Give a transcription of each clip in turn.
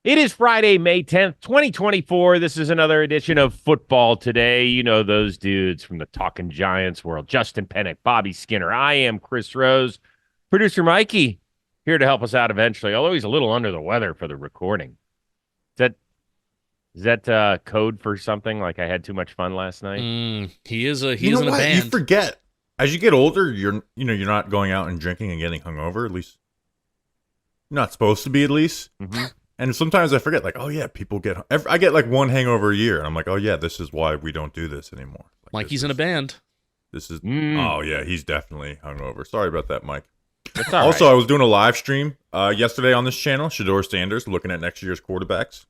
It is Friday, May 10th, 2024. This is another edition of Football Today. You know those dudes from the Talking Giants world. Justin Penik, Bobby Skinner. I am Chris Rose. Producer Mikey here to help us out eventually, although he's a little under the weather for the recording. Is that code for something like I had too much fun last night? He is You know in a what? You band. forget. As you get older, you're not going out and drinking and getting hungover. At least you're not supposed to be. At least. Mm-hmm. And sometimes I forget. Like, oh yeah, people get. I get like one hangover a year, and I'm like, oh yeah, this is why we don't do this anymore. Like he's in a band. This is. Oh yeah, he's definitely hungover. Sorry about that, Mike. That's all Also, right. I was doing a live stream yesterday on this channel, Shador Sanders, looking at next year's quarterbacks,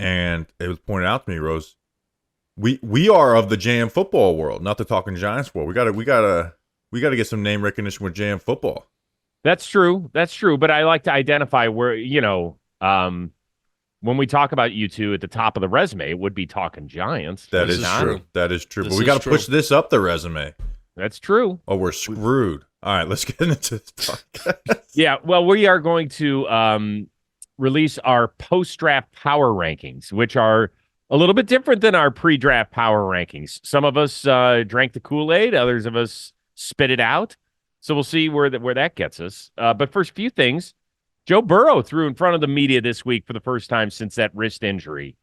and it was pointed out to me, Rose. We are of the JM football world, not the Talking Giants world. We gotta get some name recognition with JM football. That's true. That's true. But I like to identify where, when we talk about you two at the top of the resume, it would be Talking Giants. That This is is true. true. That is true. This But we is got to true. push this up the resume. That's true. Oh, we're screwed. All right, let's get into this podcast. Yeah, well, we are going to release our post-draft power rankings, which are a little bit different than our pre-draft power rankings. Some of us drank the Kool-Aid, others of us spit it out. So we'll see where that gets us. But first, few things. Joe Burrow threw in front of the media this week for the first time since that wrist injury.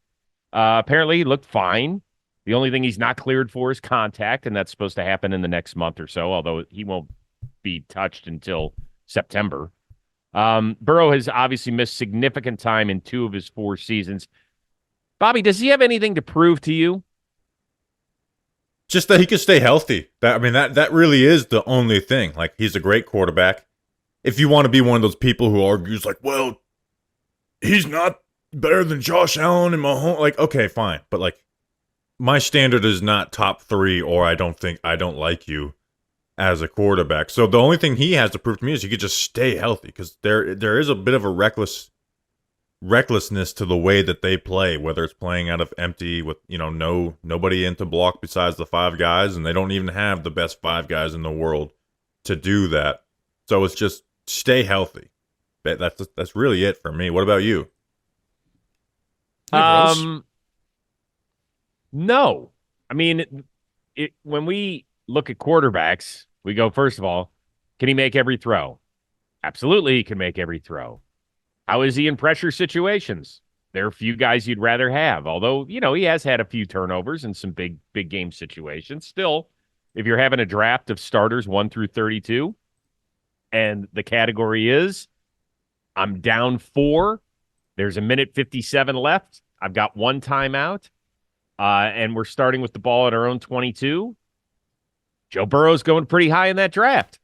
Apparently, he looked fine. The only thing he's not cleared for is contact, and that's supposed to happen in the next month or so, although he won't be touched until September. Burrow has obviously missed significant time in 2 of his 4 seasons. Bobby, does he have anything to prove to you? Just that he can stay healthy. That really is the only thing. Like, he's a great quarterback. If you want to be one of those people who argues like, well, he's not better than Josh Allen and Mahomes, like, okay, fine. But like, my standard is not top 3, or I don't like you as a quarterback. So the only thing he has to prove to me is he could just stay healthy, because there is a bit of a recklessness to the way that they play, whether it's playing out of empty with nobody in to block besides the 5 guys, and they don't even have the best 5 guys in the world to do that. So it's just stay healthy. That's really it for me. What about you? No. I mean, when we look at quarterbacks, we go, first of all, can he make every throw? Absolutely, he can make every throw. How is he in pressure situations? There are a few guys you'd rather have, although, he has had a few turnovers in some big game situations. Still, if you're having a draft of starters 1 through 32, and the category is, I'm down 4, there's a minute 57 left, I've got 1 timeout, and we're starting with the ball at our own 22, Joe Burrow's going pretty high in that draft.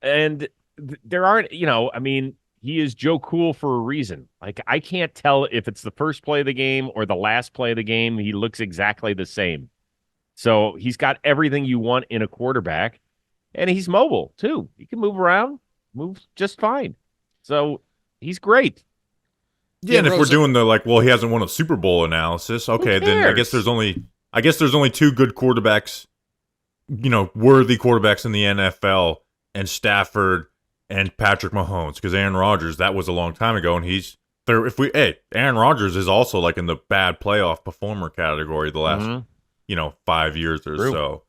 And there aren't, he is Joe Cool for a reason. Like, I can't tell if it's the first play of the game or the last play of the game. He looks exactly the same. So he's got everything you want in a quarterback, and he's mobile too. He can move around, move just fine. So he's great. Yeah, and if we're doing the he hasn't won a Super Bowl analysis, okay, then I guess there's only 2 good quarterbacks, worthy quarterbacks in the NFL, and Stafford and Patrick Mahomes, because Aaron Rodgers, that was a long time ago, and he's there. Aaron Rodgers is also like in the bad playoff performer category the last 5 years or True. so.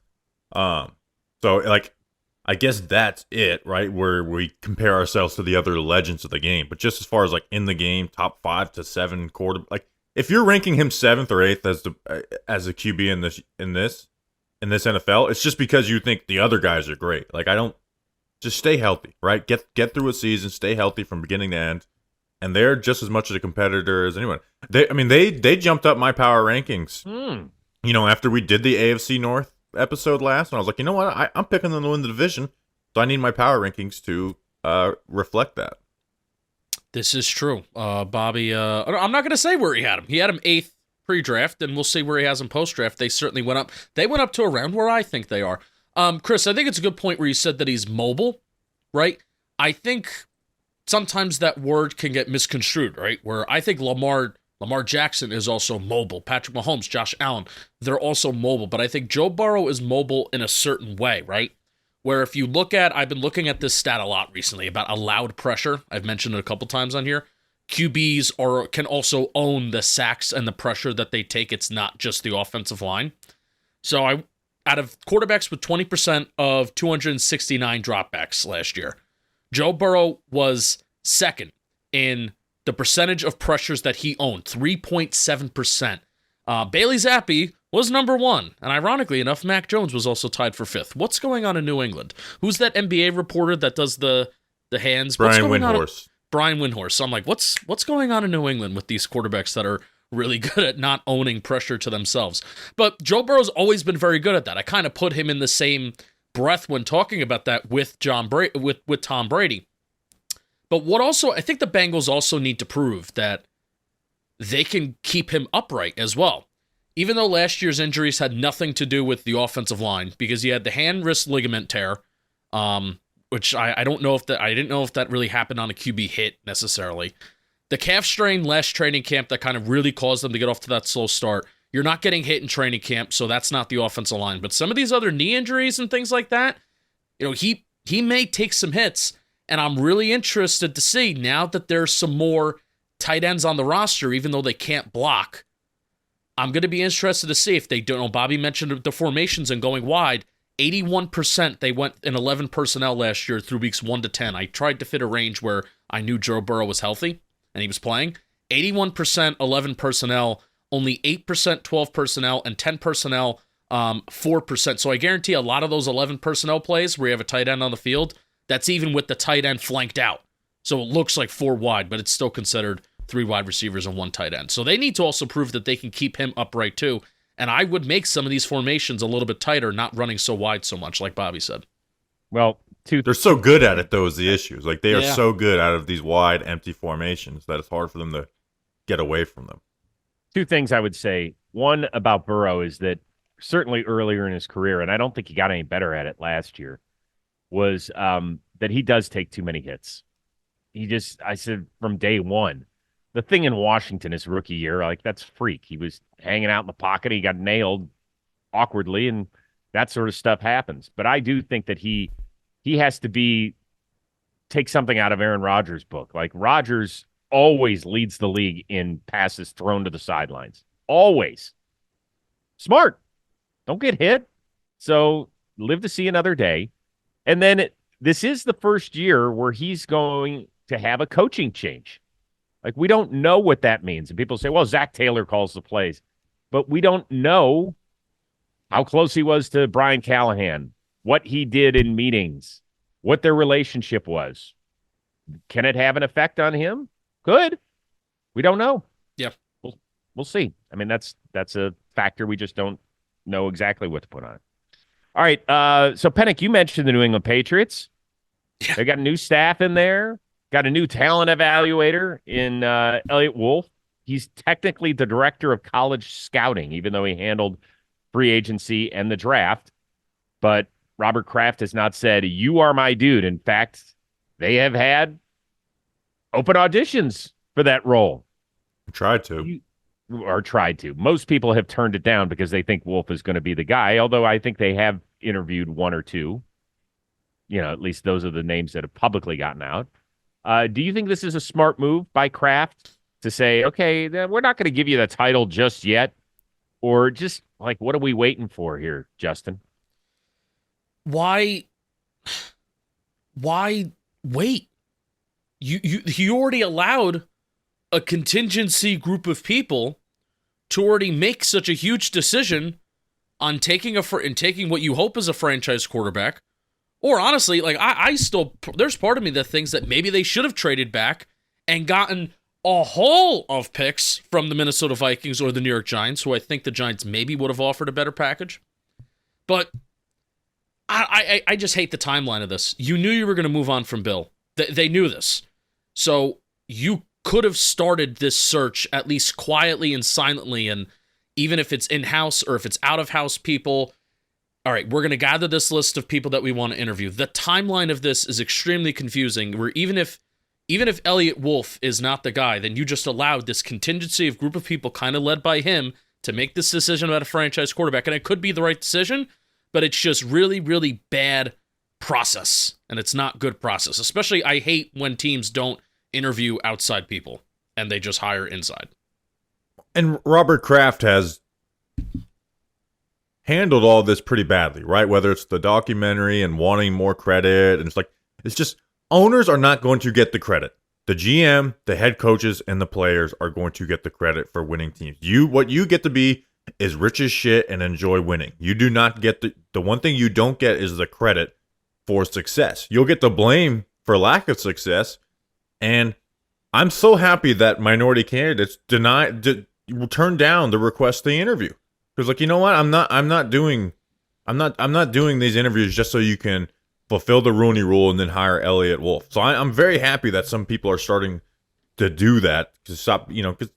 So like, I guess that's it, right? Where we compare ourselves to the other legends of the game. But just as far as like in the game, top 5 to 7 like if you're ranking him 7th or 8th as a QB in this NFL, it's just because you think the other guys are great. Like, just stay healthy, right? Get through a season, stay healthy from beginning to end, and they're just as much of a competitor as anyone. They jumped up my power rankings. After we did the AFC North episode last, and I was like, you know what? I'm picking them to win the division, so I need my power rankings to reflect that. This is true. Bobby, I'm not going to say where he had him. He had him 8th pre-draft, and we'll see where he has him post-draft. They certainly went up. They went up to around where I think they are. Chris, I think it's a good point where you said that he's mobile, right? I think sometimes that word can get misconstrued, right? Where I think Lamar Jackson is also mobile. Patrick Mahomes, Josh Allen, they're also mobile. But I think Joe Burrow is mobile in a certain way, right? Where if you look at, I've been looking at this stat a lot recently about allowed pressure. I've mentioned it a couple times on here. QBs can also own the sacks and the pressure that they take. It's not just the offensive line. So out of quarterbacks with 20% of 269 dropbacks last year, Joe Burrow was second in the percentage of pressures that he owned, 3.7%. Bailey Zappi was number one. And ironically enough, Mac Jones was also tied for fifth. What's going on in New England? Who's that NBA reporter that does the hands? Brian Windhorst. Brian Windhorst. So I'm like, what's going on in New England with these quarterbacks that are really good at not owning pressure to themselves? But Joe Burrow's always been very good at that. I kind of put him in the same breath when talking about that with with Tom Brady. But what also, I think the Bengals also need to prove that they can keep him upright as well. Even though last year's injuries had nothing to do with the offensive line, because he had the hand-wrist ligament tear, which I didn't know if that really happened on a QB hit necessarily. The calf strain last training camp that kind of really caused them to get off to that slow start. You're not getting hit in training camp, so that's not the offensive line. But some of these other knee injuries and things like that, he may take some hits, and I'm really interested to see now that there's some more tight ends on the roster, even though they can't block. I'm going to be interested to see if they don't. Bobby mentioned the formations and going wide. 81% they went in 11 personnel last year through weeks 1 to 10. I tried to fit a range where I knew Joe Burrow was healthy and he was playing. 81% 11 personnel, only 8% 12 personnel, and 10 personnel 4%. So I guarantee a lot of those 11 personnel plays where you have a tight end on the field, that's even with the tight end flanked out. So it looks like 4 wide, but it's still considered 3 wide receivers and 1 tight end. So they need to also prove that they can keep him upright too. And I would make some of these formations a little bit tighter, not running so wide so much, like Bobby said. Well, they're so good at it, though, is the issue. Like, they are Yeah. so good out of these wide, empty formations that it's hard for them to get away from them. 2 things I would say. One about Burrow is that certainly earlier in his career, and I don't think he got any better at it last year, was that he does take too many hits. I said from day one, the thing in Washington his rookie year, like, that's freak. He was hanging out in the pocket. He got nailed awkwardly, and that sort of stuff happens. But I do think that he has to take something out of Aaron Rodgers' book. Like, Rodgers always leads the league in passes thrown to the sidelines. Always. Smart. Don't get hit. So live to see another day. And then this is the first year where he's going to have a coaching change. Like, we don't know what that means. And people say, well, Zach Taylor calls the plays. But we don't know how close he was to Brian Callahan, what he did in meetings, what their relationship was. Can it have an effect on him? Could. We don't know. Yeah. We'll see. I mean, that's a factor. We just don't know exactly what to put on it. All right. So, Penik, you mentioned the New England Patriots. Yeah. They got a new staff in there. Got a new talent evaluator in Elliott Wolf. He's technically the director of college scouting, even though he handled free agency and the draft. But Robert Kraft has not said, you are my dude. In fact, they have had open auditions for that role. Tried to. Most people have turned it down because they think Wolf is going to be the guy, although I think they have interviewed 1 or 2. At least those are the names that have publicly gotten out. Do you think this is a smart move by Kraft to say, okay, we're not going to give you the title just yet? Or just, like, what are we waiting for here, Justin? Why wait? You already allowed a contingency group of people to already make such a huge decision on taking what you hope is a franchise quarterback. Or honestly, like, I still, there's part of me that thinks that maybe they should have traded back and gotten a haul of picks from the Minnesota Vikings or the New York Giants, who I think the Giants maybe would have offered a better package. But I just hate the timeline of this. You knew you were going to move on from Bill. They knew this. So you could have started this search at least quietly and silently, and even if it's in-house or if it's out-of-house people, all right, we're going to gather this list of people that we want to interview. The timeline of this is extremely confusing, where even if Elliott Wolf is not the guy, then you just allowed this contingency of group of people kind of led by him to make this decision about a franchise quarterback. And it could be the right decision, but it's just really, really bad process. And it's not good process. Especially, I hate when teams don't interview outside people. and they just hire inside. And Robert Kraft has handled all this pretty badly, right? Whether it's the documentary and wanting more credit, and it's just owners are not going to get the credit. The GM, the head coaches, and the players are going to get the credit for winning teams. What you get to be is rich as shit and enjoy winning. You do not get the one thing you don't get is the credit for success. You'll get the blame for lack of success. And I'm so happy that minority candidates turn down the request to interview. Because you know what? I'm not doing these interviews just so you can fulfill the Rooney Rule and then hire Elliott Wolf. So I'm very happy that some people are starting to do that to stop, because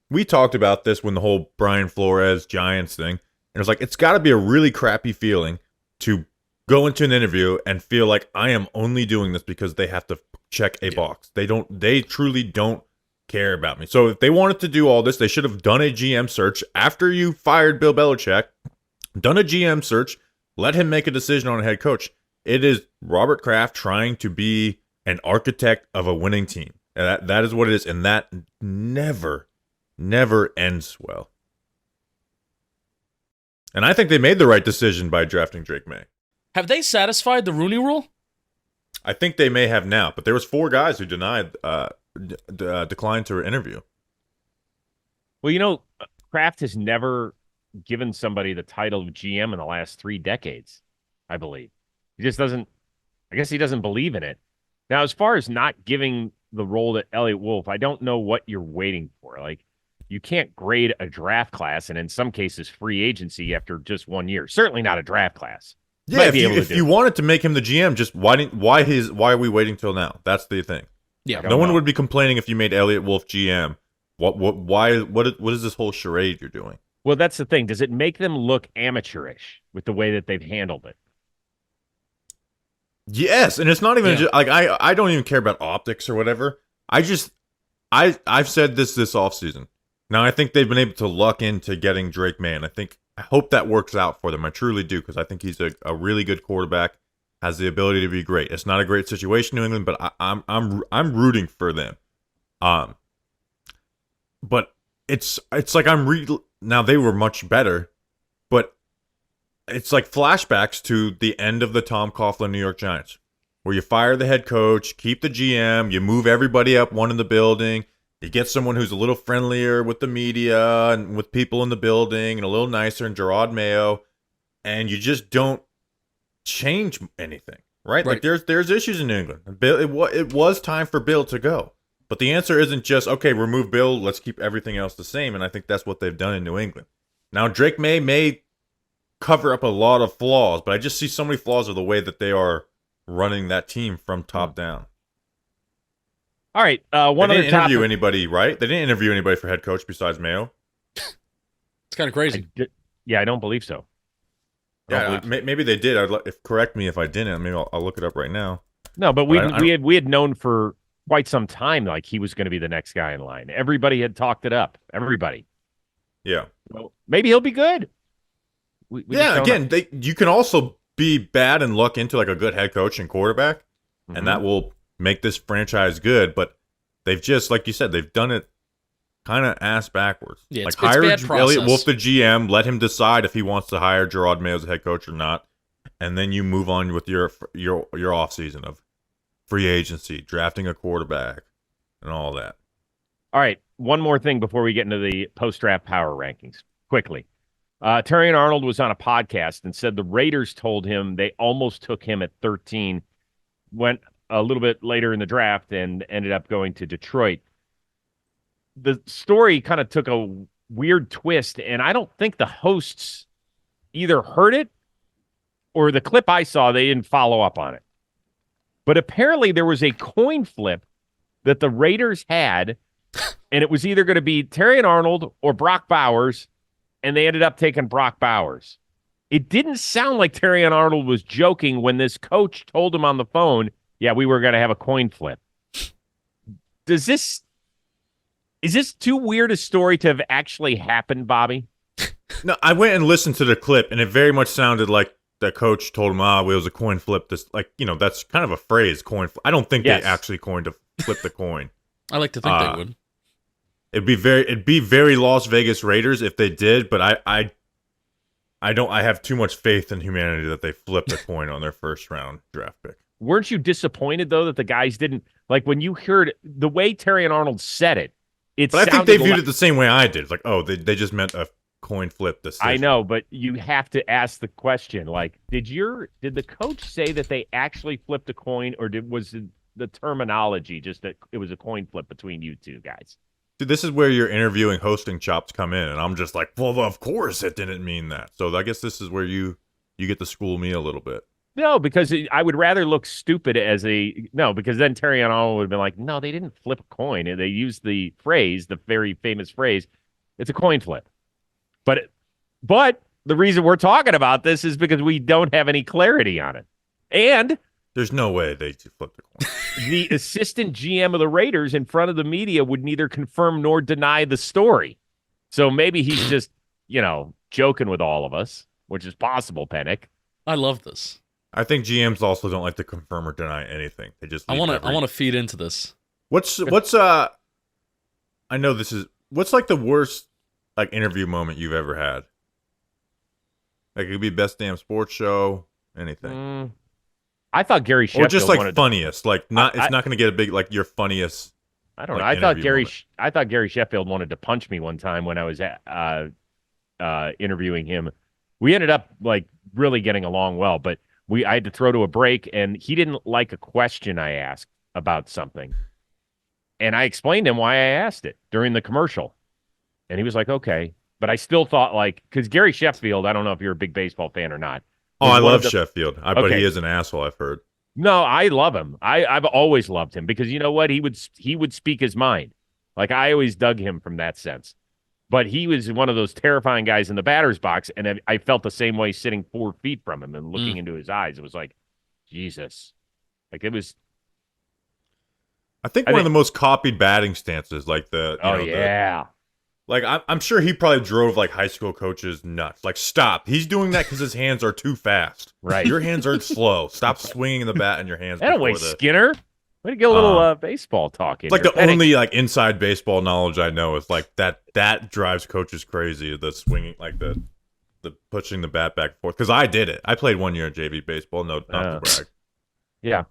we talked about this when the whole Brian Flores Giants thing, and it was like, it's got to be a really crappy feeling to go into an interview and feel like I am only doing this because they have to check a box. They truly don't care about me. So if they wanted to do all this, they should have done a GM search after you fired Bill Belichick, done a GM search, let him make a decision on a head coach. It is Robert Kraft trying to be an architect of a winning team. And that is what it is, and that never ends well. And I think they made the right decision by drafting Drake May. Have they satisfied the Rooney Rule? I think they may have now, but there was 4 guys who declined to interview. Well, Kraft has never given somebody the title of GM in the last 3 decades, I believe. He just doesn't, I guess he doesn't believe in it. Now, as far as not giving the role to Elliott Wolf, I don't know what you're waiting for. You can't grade a draft class and in some cases free agency after just 1 year. Certainly not a draft class. Yeah, if you wanted to make him the GM, just why are we waiting till now? That's the thing. Yeah, no one would be complaining if you made Elliott Wolf GM. What is this whole charade you're doing? Well, that's the thing. Does it make them look amateurish with the way that they've handled it? Yes, and it's not even just, I don't even care about optics or whatever. I've said this offseason. Now I think they've been able to luck into getting Drake May, and I hope that works out for them. I truly do, because I think he's a really good quarterback, has the ability to be great. It's not a great situation in New England, but I'm rooting for them. But it's like now they were much better, but it's like flashbacks to the end of the Tom Coughlin New York Giants, where you fire the head coach, keep the GM, you move everybody up one in the building, you get someone who's a little friendlier with the media and with people in the building and a little nicer, and Gerard Mayo, and you just don't change anything, right? Like there's issues in New England. Bill, it was time for Bill to go. But the answer isn't just, okay, remove Bill, let's keep everything else the same, and I think that's what they've done in New England. Now, Drake may cover up a lot of flaws, but I just see so many flaws of the way that they are running that team from top down. All right, one other topic. They didn't interview anybody, right? They didn't interview anybody for head coach besides Mayo. It's kind of crazy. I don't believe so. Yeah, maybe they did. Correct me if I didn't. Maybe I'll look it up right now. No, but we had known for quite some time like he was going to be the next guy in line. Everybody had talked it up. Everybody. Yeah. Well, maybe he'll be good. Again, you can also be bad and luck into like a good head coach and quarterback, and that will make this franchise good. But they've just, like you said, they've done it kind of ass backwards. Yeah, like hire Elliott Wolf, the GM, let him decide if he wants to hire Gerard Mayo as a head coach or not, and then you move on with your off season of free agency, drafting a quarterback, and all that. All right, one more thing before we get into the post-draft power rankings. Quickly. Terry Arnold was on a podcast and said the Raiders told him they almost took him at 13, went a little bit later in the draft, and ended up going to Detroit. The story kind of took a weird twist, and I don't think the hosts either heard it or the clip I saw, they didn't follow up on it. But apparently there was a coin flip that the Raiders had, and it was either going to be Terry Arnold or Brock Bowers, and they ended up taking Brock Bowers. It didn't sound like Terry Arnold was joking when this coach told him on the phone, yeah, we were going to have a coin flip. Is this too weird a story to have actually happened, Bobby? No, I went and listened to the clip, and it very much sounded like the coach told him, it was a coin flip. This, that's kind of a phrase, coin flip. I don't think they actually coined to flip the coin. I like to think they would. It'd be very Las Vegas Raiders if they did, but I have too much faith in humanity that they flipped a coin on their first round draft pick. Weren't you disappointed though that the guys didn't like when you heard the way Terry and Arnold said it? But I think they viewed it the same way I did. It's like, oh, they just meant a coin flip decision. I know, but you have to ask the question: like, did the coach say that they actually flipped a coin, or was the terminology just that it was a coin flip between you two guys? Dude, this is where your interviewing hosting chops come in, and I'm just like, well, of course it didn't mean that. So I guess this is where you get to school me a little bit. No, because I would rather look stupid because then Terry and Arnold would have been like, no, they didn't flip a coin. And they used the very famous phrase, it's a coin flip. But the reason we're talking about this is because we don't have any clarity on it. And there's no way they flipped the coin. The assistant GM of the Raiders in front of the media would neither confirm nor deny the story. So maybe he's just, joking with all of us, which is possible, Penik. I love this. I think GMs also don't like to confirm or deny anything. They just I want to feed into this. What's I know this is what's like the worst like interview moment you've ever had? Like it could be best damn sports show, anything. I thought Gary Sheffield or just like funniest, like not it's not going to get a big like your funniest. I don't know. I thought Gary Sheffield wanted to punch me one time when I was interviewing him. We ended up like really getting along well, but I had to throw to a break, and he didn't like a question I asked about something. And I explained to him why I asked it during the commercial. And he was like, okay. But I still thought because Gary Sheffield, I don't know if you're a big baseball fan or not. Oh, I love Sheffield. But he is an asshole, I've heard. No, I love him. I've always loved him because you know what? He would speak his mind. Like I always dug him from that sense. But he was one of those terrifying guys in the batter's box, and I felt the same way sitting 4 feet from him and looking into his eyes. It was like, Jesus. Like it was. I think one of the most copied batting stances, like I'm sure he probably drove like high school coaches nuts. Like, stop. He's doing that because his hands are too fast. Right. Your hands are slow. Stop swinging the bat in your hands. Anyway, Skinner. Way to get a little baseball talk in. It's like the only like inside baseball knowledge I know is like that drives coaches crazy. The swinging, like the pushing the bat back and forth. Because I did it. I played 1 year in JV baseball. No, not to brag. Yeah,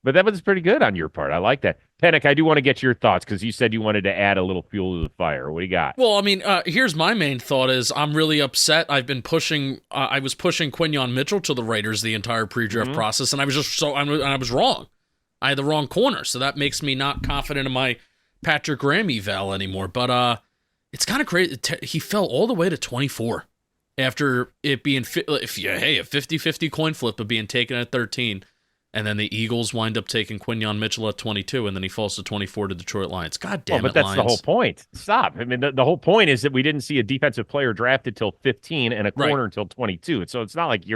but that was pretty good on your part. I like that. Penik, I do want to get your thoughts because you said you wanted to add a little fuel to the fire. What do you got? Well, I mean, here's my main thought is I'm really upset. I've been pushing. I was pushing Quinyon Mitchell to the Raiders the entire pre-draft process, and I was wrong. I had the wrong corner, so that makes me not confident in my Patrick Graham eval anymore. But it's kind of crazy. He fell all the way to 24 after it being a 50-50 coin flip of being taken at 13, and then the Eagles wind up taking Quinyon Mitchell at 22, and then he falls to 24 to Detroit Lions. God damn it, but that's Lions. The whole point. Stop. I mean, the whole point is that we didn't see a defensive player drafted till 15 and a corner until 22. So it's not like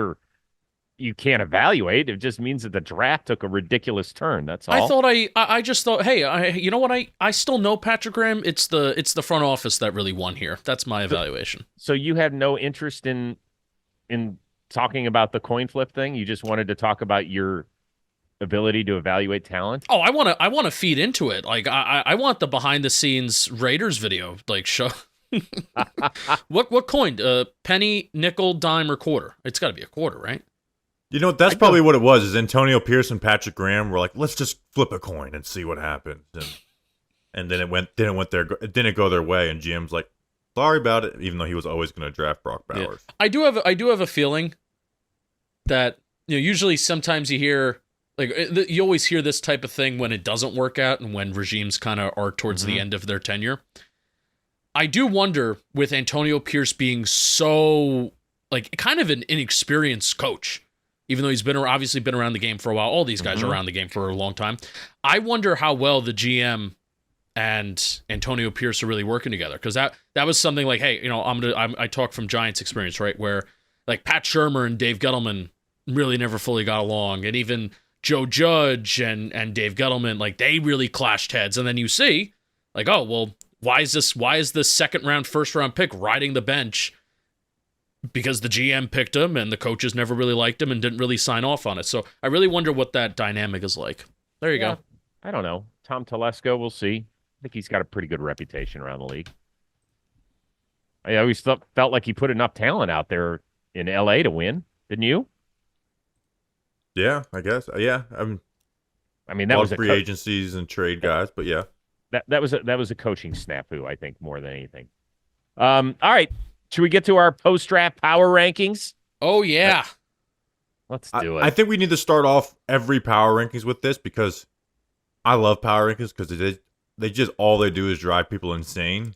you can't evaluate. It just means that the draft took a ridiculous turn. That's all. I just thought, hey, you know what? I still know Patrick Graham. It's the front office that really won here. That's my evaluation. So you had no interest in talking about the coin flip thing? You just wanted to talk about your ability to evaluate talent? Oh, I want to feed into it. Like I want the behind the scenes Raiders video. Like show what coin? Penny, nickel, dime, or quarter? It's got to be a quarter, right? You know, that's probably what it was. Is Antonio Pierce and Patrick Graham were like, let's just flip a coin and see what happens, and then it didn't go their way, and GM's like, sorry about it, even though he was always going to draft Brock Bowers. Yeah. I do have a feeling that usually sometimes you hear like you always hear this type of thing when it doesn't work out and when regimes kind of are towards the end of their tenure. I do wonder with Antonio Pierce being so like kind of an inexperienced coach. Even though he's obviously been around the game for a while, all these guys are around the game for a long time. I wonder how well the GM and Antonio Pierce are really working together, because that was something like, hey, I talk from Giants experience, right, where like Pat Shurmur and Dave Gettleman really never fully got along, and even Joe Judge and Dave Gettleman, like they really clashed heads, and then you see like, oh well, why is this second round, first round pick riding the bench? Because the GM picked him and the coaches never really liked him and didn't really sign off on it. So I really wonder what that dynamic is like. There you go. I don't know. Tom Telesco, we'll see. think he's got a pretty good reputation around the league. I always felt like he put enough talent out there in LA to win, didn't you? Yeah, I guess. Yeah, I mean, a that lot was of free agencies and trade guys, but yeah. that was a coaching snafu, I think, more than anything. All right, should we get to our post-draft power rankings? Oh yeah. Let's do it. I think we need to start off every power rankings with this because I love power rankings because they just all they do is drive people insane.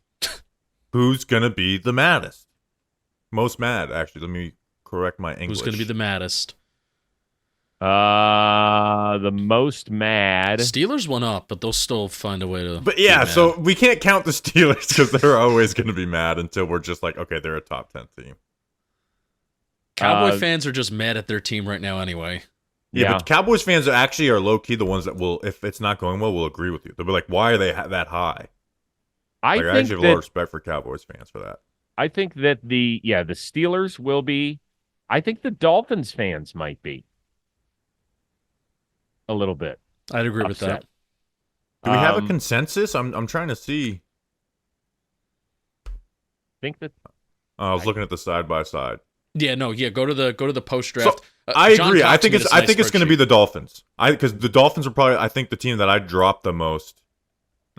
Who's gonna be the maddest? Most mad, actually. Let me correct my English. Who's going to be the maddest? The most mad. Steelers went up, but they'll still find a way to. But yeah, be mad. so we can't count the Steelers because they're always going to be mad until we're just like, okay, they're a top 10 team. Cowboy fans are just mad at their team right now anyway. Yeah, but Cowboys fans are low key the ones that will, if it's not going well, will agree with you. They'll be like, why are they that high? I actually have a lot of respect for Cowboys fans for that. I think that the Steelers will be. I think the Dolphins fans might be a little bit. I'd agree with upset. that. Do we have a consensus? I'm trying to see. Think that I was looking at the side by side. Yeah, no, yeah. Go to the post draft. So, I John agree. Cox I think made it's us a nice going to spreadsheet. be the Dolphins. Because the Dolphins are probably I think the team that I dropped the most.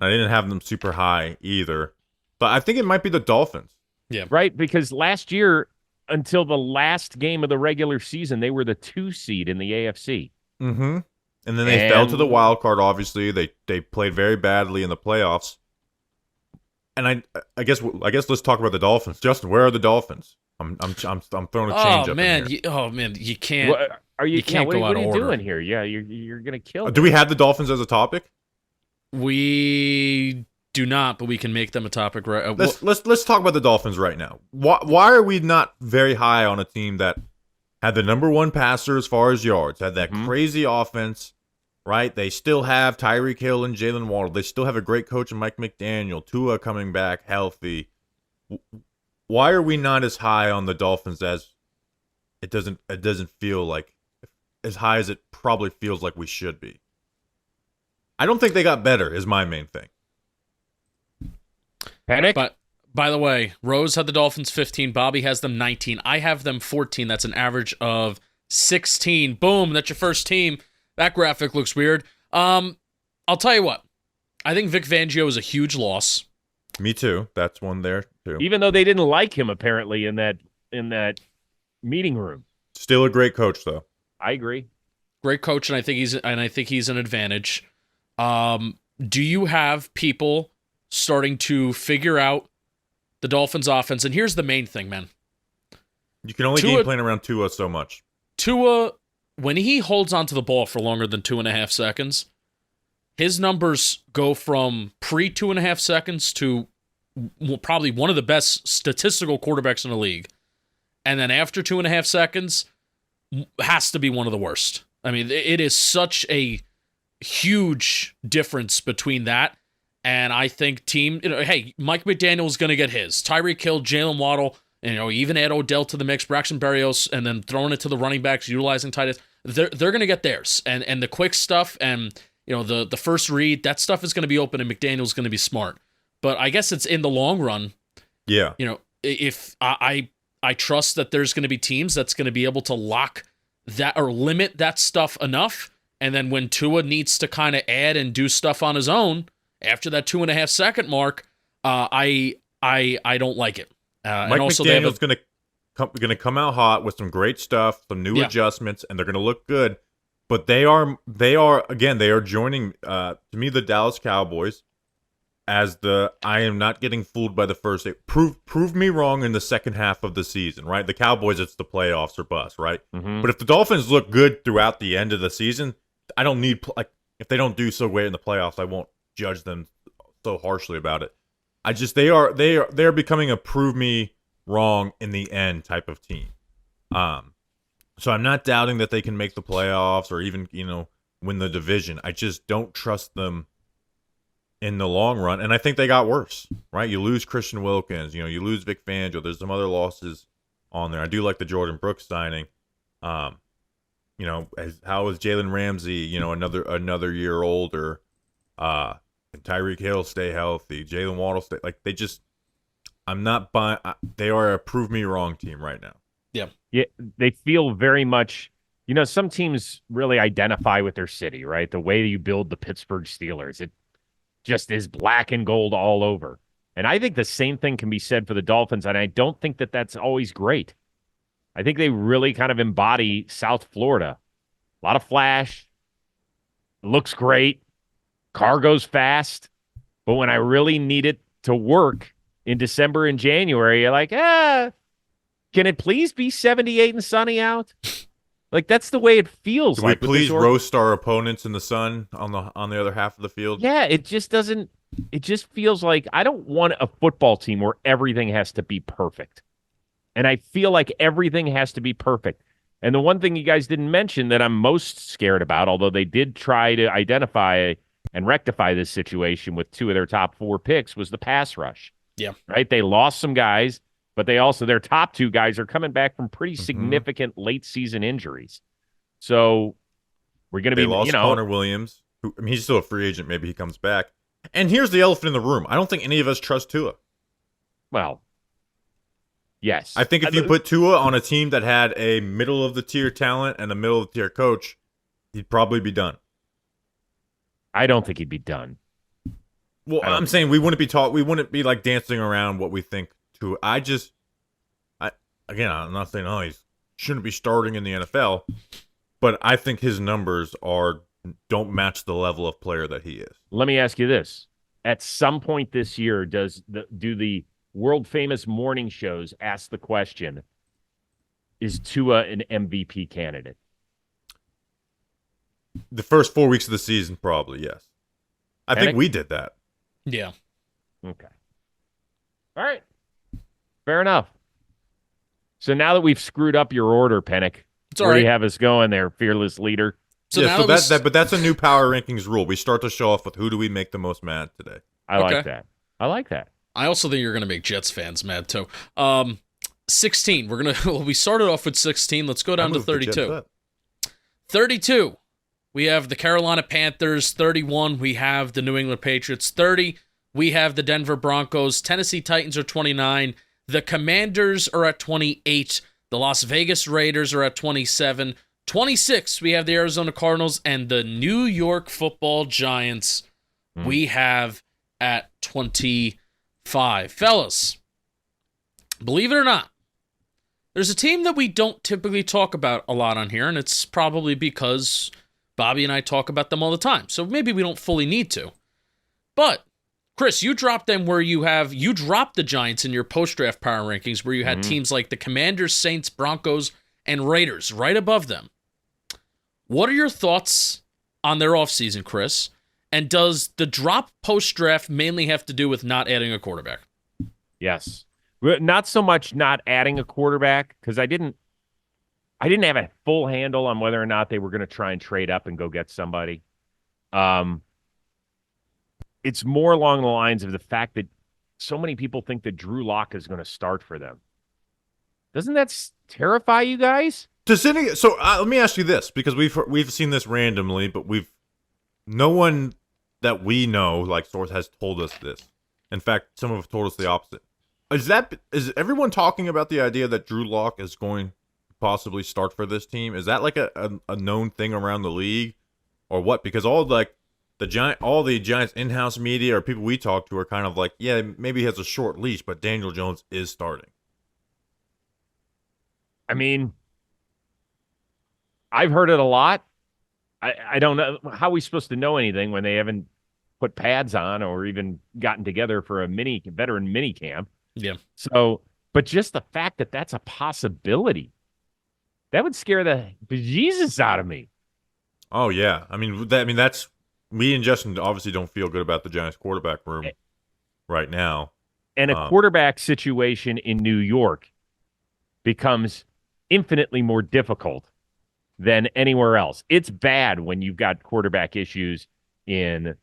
I didn't have them super high either, but I think it might be the Dolphins. Yeah, right, because last year until the last game of the regular season, they were the 2 seed in the AFC. Mm-hmm. And then they fell to the wild card. Obviously, they played very badly in the playoffs. And I guess let's talk about the Dolphins. Justin, where are the Dolphins? I'm throwing a change up. Man, in here. you can't. What, are you? You can't go what out are of you order. doing here? Yeah, you're gonna kill. Do we have the Dolphins as a topic? We do not, but we can make them a topic. Right? Let's talk about the Dolphins right now. Why are we not very high on a team that had the number one passer as far as yards, had that crazy offense, right? They still have Tyreek Hill and Jalen Waddle. They still have a great coach in Mike McDaniel. Tua coming back healthy. Why are we not as high on the Dolphins as it doesn't feel like as high as it probably feels like we should be? I don't think they got better is my main thing. Penik? But by the way, Rose had the Dolphins 15. Bobby has them 19. I have them 14. That's an average of 16. Boom, that's your first team. That graphic looks weird. I'll tell you what. I think Vic Fangio is a huge loss. Me too. That's one there too. Even though they didn't like him apparently in that meeting room. Still a great coach though. I agree. Great coach, and I think he's an advantage. Do you have people starting to figure out the Dolphins' offense? And here's the main thing, man. You can only game plan around Tua so much. Tua, when he holds onto the ball for longer than 2.5 seconds, his numbers go from pre 2.5 seconds to probably one of the best statistical quarterbacks in the league. And then after 2.5 seconds, has to be one of the worst. I mean, it is such a huge difference between that. And I think hey, Mike McDaniel is going to get his. Tyreek Hill, Jalen Waddle, even add Odell to the mix, Braxton Berrios, and then throwing it to the running backs, utilizing tight ends. They're going to get theirs. And the quick stuff and the first read, that stuff is going to be open, and McDaniel's going to be smart. But I guess it's in the long run. Yeah. If I trust that there's going to be teams that's going to be able to lock that or limit that stuff enough. And then when Tua needs to kind of add and do stuff on his own after that 2.5 second mark, I don't like it. Mike and also McDaniel's going to come out hot with some great stuff, some new adjustments, and they're going to look good. But they are joining to me the Dallas Cowboys as I am not getting fooled by the first. Prove me wrong in the second half of the season, right? The Cowboys, it's the playoffs or bust, right? Mm-hmm. But if the Dolphins look good throughout the end of the season, I don't need if they don't do so great in the playoffs, I won't judge them so harshly about it. They're becoming a prove me wrong in the end type of team. So I'm not doubting that they can make the playoffs or even win the division. I just don't trust them in the long run, and I think they got worse. Right? You lose Christian Wilkins, you lose Vic Fangio. There's some other losses on there. I do like the Jordan Brooks signing. How is Jalen Ramsey? Another year older. Can Tyreek Hill stay healthy? Jalen Waddle stay like they just. I'm not buying. They are a prove me wrong team right now. Yeah, they feel very much, some teams really identify with their city, right? The way you build the Pittsburgh Steelers, it just is black and gold all over. And I think the same thing can be said for the Dolphins, and I don't think that that's always great. I think they really kind of embody South Florida. A lot of flash, looks great, car goes fast, but when I really need it to work in December and January, you're like, can it please be 78 and sunny out? Like that's the way it feels. Can we please roast our opponents in the sun on the other half of the field? Yeah, it just doesn't. It just feels like I don't want a football team where everything has to be perfect, and I feel like everything has to be perfect. And the one thing you guys didn't mention that I'm most scared about, although they did try to identify and rectify this situation with 2 of their top 4 picks, was the pass rush. Yeah, right. They lost some guys. But their top 2 guys are coming back from pretty significant late season injuries. So we're going to be, They lost Connor Williams, who, I mean, he's still a free agent. Maybe he comes back. And here's the elephant in the room. I don't think any of us trust Tua. Well, yes. I think if you put Tua on a team that had a middle of the tier talent and a middle of the tier coach, he'd probably be done. I don't think he'd be done. Well, I'm saying we wouldn't be like dancing around what we think. I'm not saying he shouldn't be starting in the NFL, but I think his numbers don't match the level of player that he is. Let me ask you this: at some point this year, do the world famous morning shows ask the question, is Tua an MVP candidate? The first 4 weeks of the season, probably yes. I think we did that. Yeah. Okay. All right. Fair enough. So now that we've screwed up your order, Penik, where do you have us going there, fearless leader? So but that's a new power rankings rule. We start the show off with who do we make the most mad today. I like that. I also think you're gonna make Jets fans mad too. 16. We started off with 16. Let's go down to 32. 32. We have the Carolina Panthers. 31. We have the New England Patriots. 30. We have the Denver Broncos. Tennessee Titans are 29. The Commanders are at 28. The Las Vegas Raiders are at 27. 26, we have the Arizona Cardinals, and the New York Football Giants we have at 25. Fellas, believe it or not, there's a team that we don't typically talk about a lot on here, and it's probably because Bobby and I talk about them all the time, so maybe we don't fully need to. But Chris, you dropped them where you dropped the Giants in your post-draft power rankings where you had teams like the Commanders, Saints, Broncos, and Raiders right above them. What are your thoughts on their offseason, Chris? And does the drop post-draft mainly have to do with not adding a quarterback? Yes. Not so much not adding a quarterback, because I didn't have a full handle on whether or not they were going to try and trade up and go get somebody. It's more along the lines of the fact that so many people think that Drew Lock is going to start for them. Doesn't that terrify you guys? Let me ask you this, because we've seen this randomly, but no one that we know, like source, has told us this. In fact, some have told us the opposite. Is everyone talking about the idea that Drew Lock is going to possibly start for this team? Is that like a known thing around the league, or what? Because all the Giants in-house media or people we talk to are kind of like, yeah, maybe he has a short leash, but Daniel Jones is starting. I mean, I've heard it a lot. I don't know how we're supposed to know anything when they haven't put pads on or even gotten together for a veteran mini camp. Yeah. So, but just the fact that that's a possibility, that would scare the bejesus out of me. Oh yeah, I mean that's me and Justin obviously don't feel good about the Giants quarterback room right now, and a quarterback situation in New York becomes infinitely more difficult than anywhere else. It's bad when you've got quarterback issues in,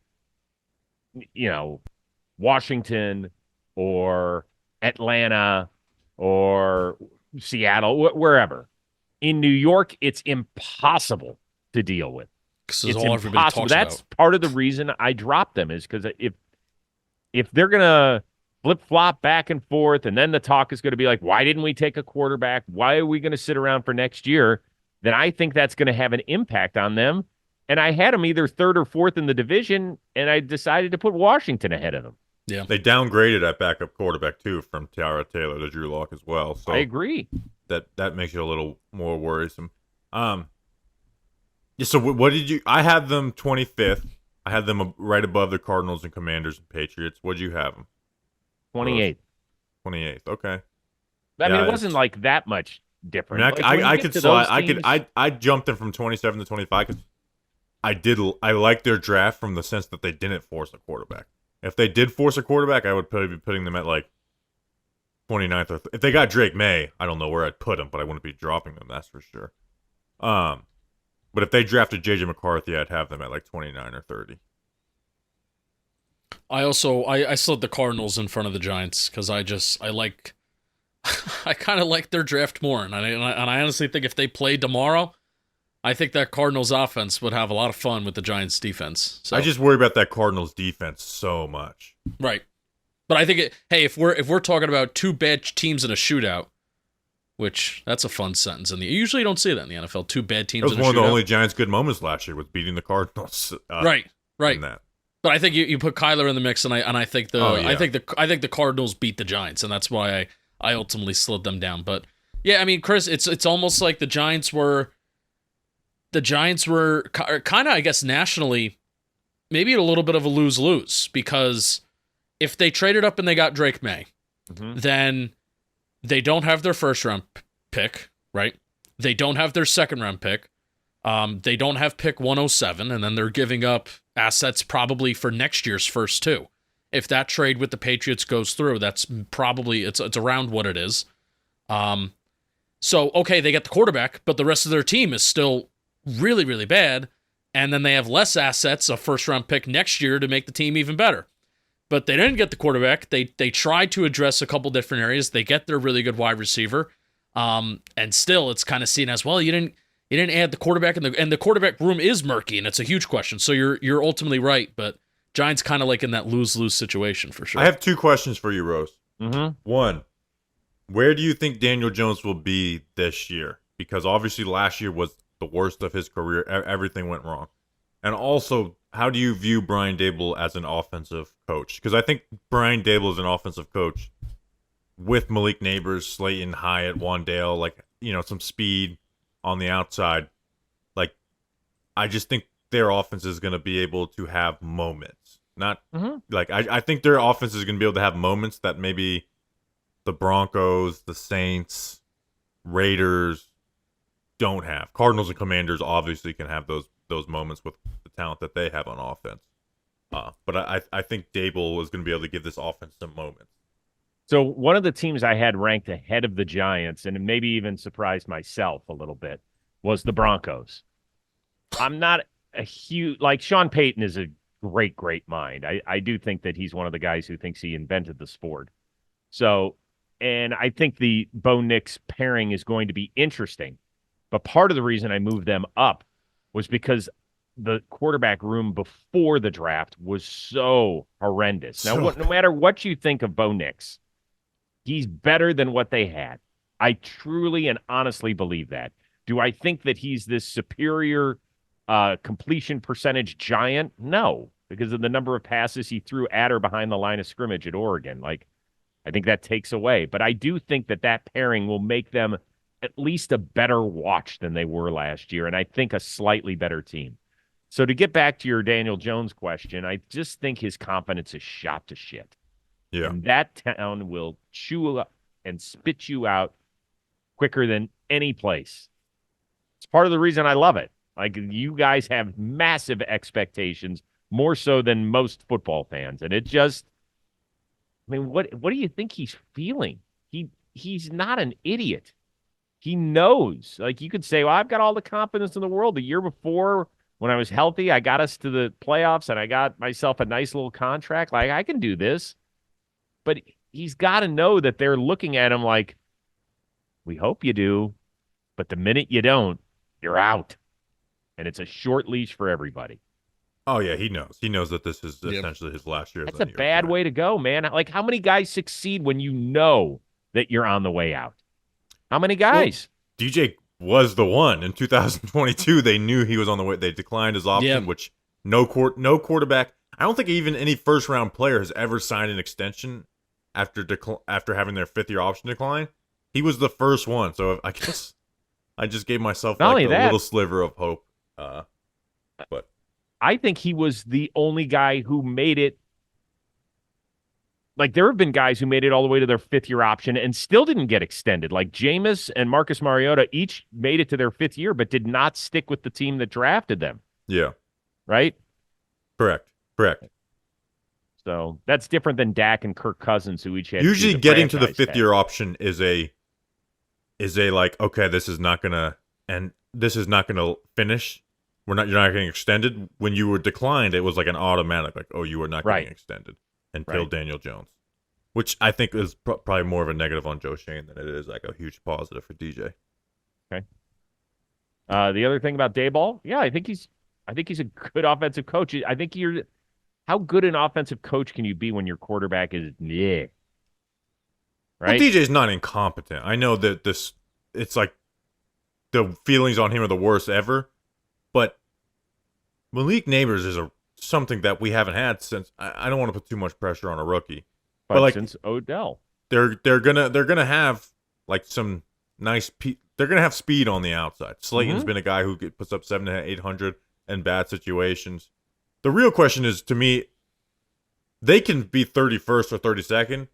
Washington or Atlanta or Seattle, wherever. In New York, it's impossible to deal with. quarterbacks is It's all everybody impossible. talks That's about. part of the reason I dropped them is because if they're gonna flip flop back and forth, and then the talk is going to be like, why didn't we take a quarterback? Why are we going to sit around for next year? Then I think that's going to have an impact on them. And I had them either third or fourth in the division, and I decided to put Washington ahead of them. Yeah. They downgraded at backup quarterback too from Tyrod Taylor to Drew Lock as well. So I agree. That makes you a little more worrisome. Yeah. So what did you? I had them 25th. I had them right above the Cardinals and Commanders and Patriots. What did you have them? 28th. 28th. Okay. I mean, Yeah, it wasn't like that much different. I mean, Like, when you I get could to slide. those I could. teams- I jumped them from 27 to 25 because I liked their draft from the sense that they didn't force a quarterback. If they did force a quarterback, I would probably be putting them at like 29th. Or if they got Drake May, I don't know where I'd put them, but I wouldn't be dropping them. That's for sure. But if they drafted JJ McCarthy, I'd have them at like 29 or 30. I slid the Cardinals in front of the Giants because I like I kind of like their draft more, and I honestly think if they played tomorrow, I think that Cardinals offense would have a lot of fun with the Giants defense. So I just worry about that Cardinals defense so much. right, but I think if we're talking about two bad teams in a shootout, which that's a fun sentence, and you usually don't see that in the NFL. Two bad It teams was in a one shootout. of the only Giants' good moments last year was beating the Cardinals. Right. In that. But I think you put Kyler in the mix, and I think I think the Cardinals beat the Giants, and that's why I ultimately slid them down. But yeah, I mean, Chris, it's almost like the Giants were kind of, I guess, nationally maybe a little bit of a lose-lose, because if they traded up and they got Drake May, then they don't have their first round pick, right? They don't have their second round pick. They don't have pick 107, and then they're giving up assets probably for next year's first two. If that trade with the Patriots goes through, that's probably it's around what it is. So okay, they get the quarterback, but the rest of their team is still really, really bad, and then they have less assets, a first round pick next year to make the team even better. But they didn't get the quarterback. They tried to address a couple different areas. They get their really good wide receiver, and still it's kind of seen as, well, you didn't add the quarterback, and the quarterback room is murky, and it's a huge question. So you're ultimately right, but Giants kind of like in that lose-lose situation for sure. I have two questions for you, Rose. Mm-hmm. One, where do you think Daniel Jones will be this year? Because obviously last year was the worst of his career. Everything went wrong. And also, how do you view Brian Daboll as an offensive coach? Because I think Brian Daboll is an offensive coach with Malik Neighbors, Slayton, Hyatt, Wandale, like, some speed on the outside. Like, I just think their offense is going to be able to have moments. Not like I think their offense is going to be able to have moments that maybe the Broncos, the Saints, Raiders don't have. Cardinals and Commanders obviously can have those moments with the talent that they have on offense. But I think Daboll is going to be able to give this offense some moments. So one of the teams I had ranked ahead of the Giants, and maybe even surprised myself a little bit, was the Broncos. I'm not a huge, like, Sean Payton is a great, great mind. I do think that he's one of the guys who thinks he invented the sport. So, and I think the Bo Nix pairing is going to be interesting. But part of the reason I moved them up was because the quarterback room before the draft was so horrendous. Now, no matter what you think of Bo Nix, he's better than what they had. I truly and honestly believe that. Do I think that he's this superior completion percentage giant? No, because of the number of passes he threw at or behind the line of scrimmage at Oregon. Like, I think that takes away. But I do think that pairing will make them at least a better watch than they were last year, and I think a slightly better team. So to get back to your Daniel Jones question, I just think his confidence is shot to shit. Yeah. And that town will chew up and spit you out quicker than any place. It's part of the reason I love it. Like, you guys have massive expectations, more so than most football fans. And it just, I mean, what do you think he's feeling? He's not an idiot. He knows. Like, you could say, well, I've got all the confidence in the world. The year before, when I was healthy, I got us to the playoffs and I got myself a nice little contract. Like, I can do this. But he's got to know that they're looking at him like, we hope you do, but the minute you don't, you're out. and it's a short leash for everybody. Oh yeah, he knows. He knows that this is essentially his last year. That's a bad way to go, man. Like, how many guys succeed when you know that you're on the way out? How many guys? Well, DJ was the one in 2022. They knew he was on the way. They declined his option, which no quarterback. I don't think even any first round player has ever signed an extension after having their 5th year option decline. He was the first one, so I guess I just gave myself a little sliver of hope. But I think he was the only guy who made it. Like, there have been guys who made it all the way to their 5th year option and still didn't get extended. Like Jameis and Marcus Mariota each made it to their 5th year, but did not stick with the team that drafted them. Yeah. Right? Correct. So that's different than Dak and Kirk Cousins, who each had usually getting to the 5th year option is a like, okay, this is not gonna finish. You're not getting extended. When you were declined, it was like an automatic, like, oh, you are not getting extended until Daniel Jones, which I think is probably more of a negative on Joe Shane than it is like a huge positive for DJ. Okay. The other thing about Dayball, I think he's a good offensive coach. I think how good an offensive coach can you be when your quarterback is right? Well, DJ's not incompetent. I know that it's like the feelings on him are the worst ever, but Malik Neighbors is something that we haven't had since. I don't want to put too much pressure on a rookie, but like since Odell, they're gonna have like some nice. They're gonna have speed on the outside. Slayton's been a guy who puts up 700 to 800 in bad situations. The real question is, to me, they can be 31st or 32nd.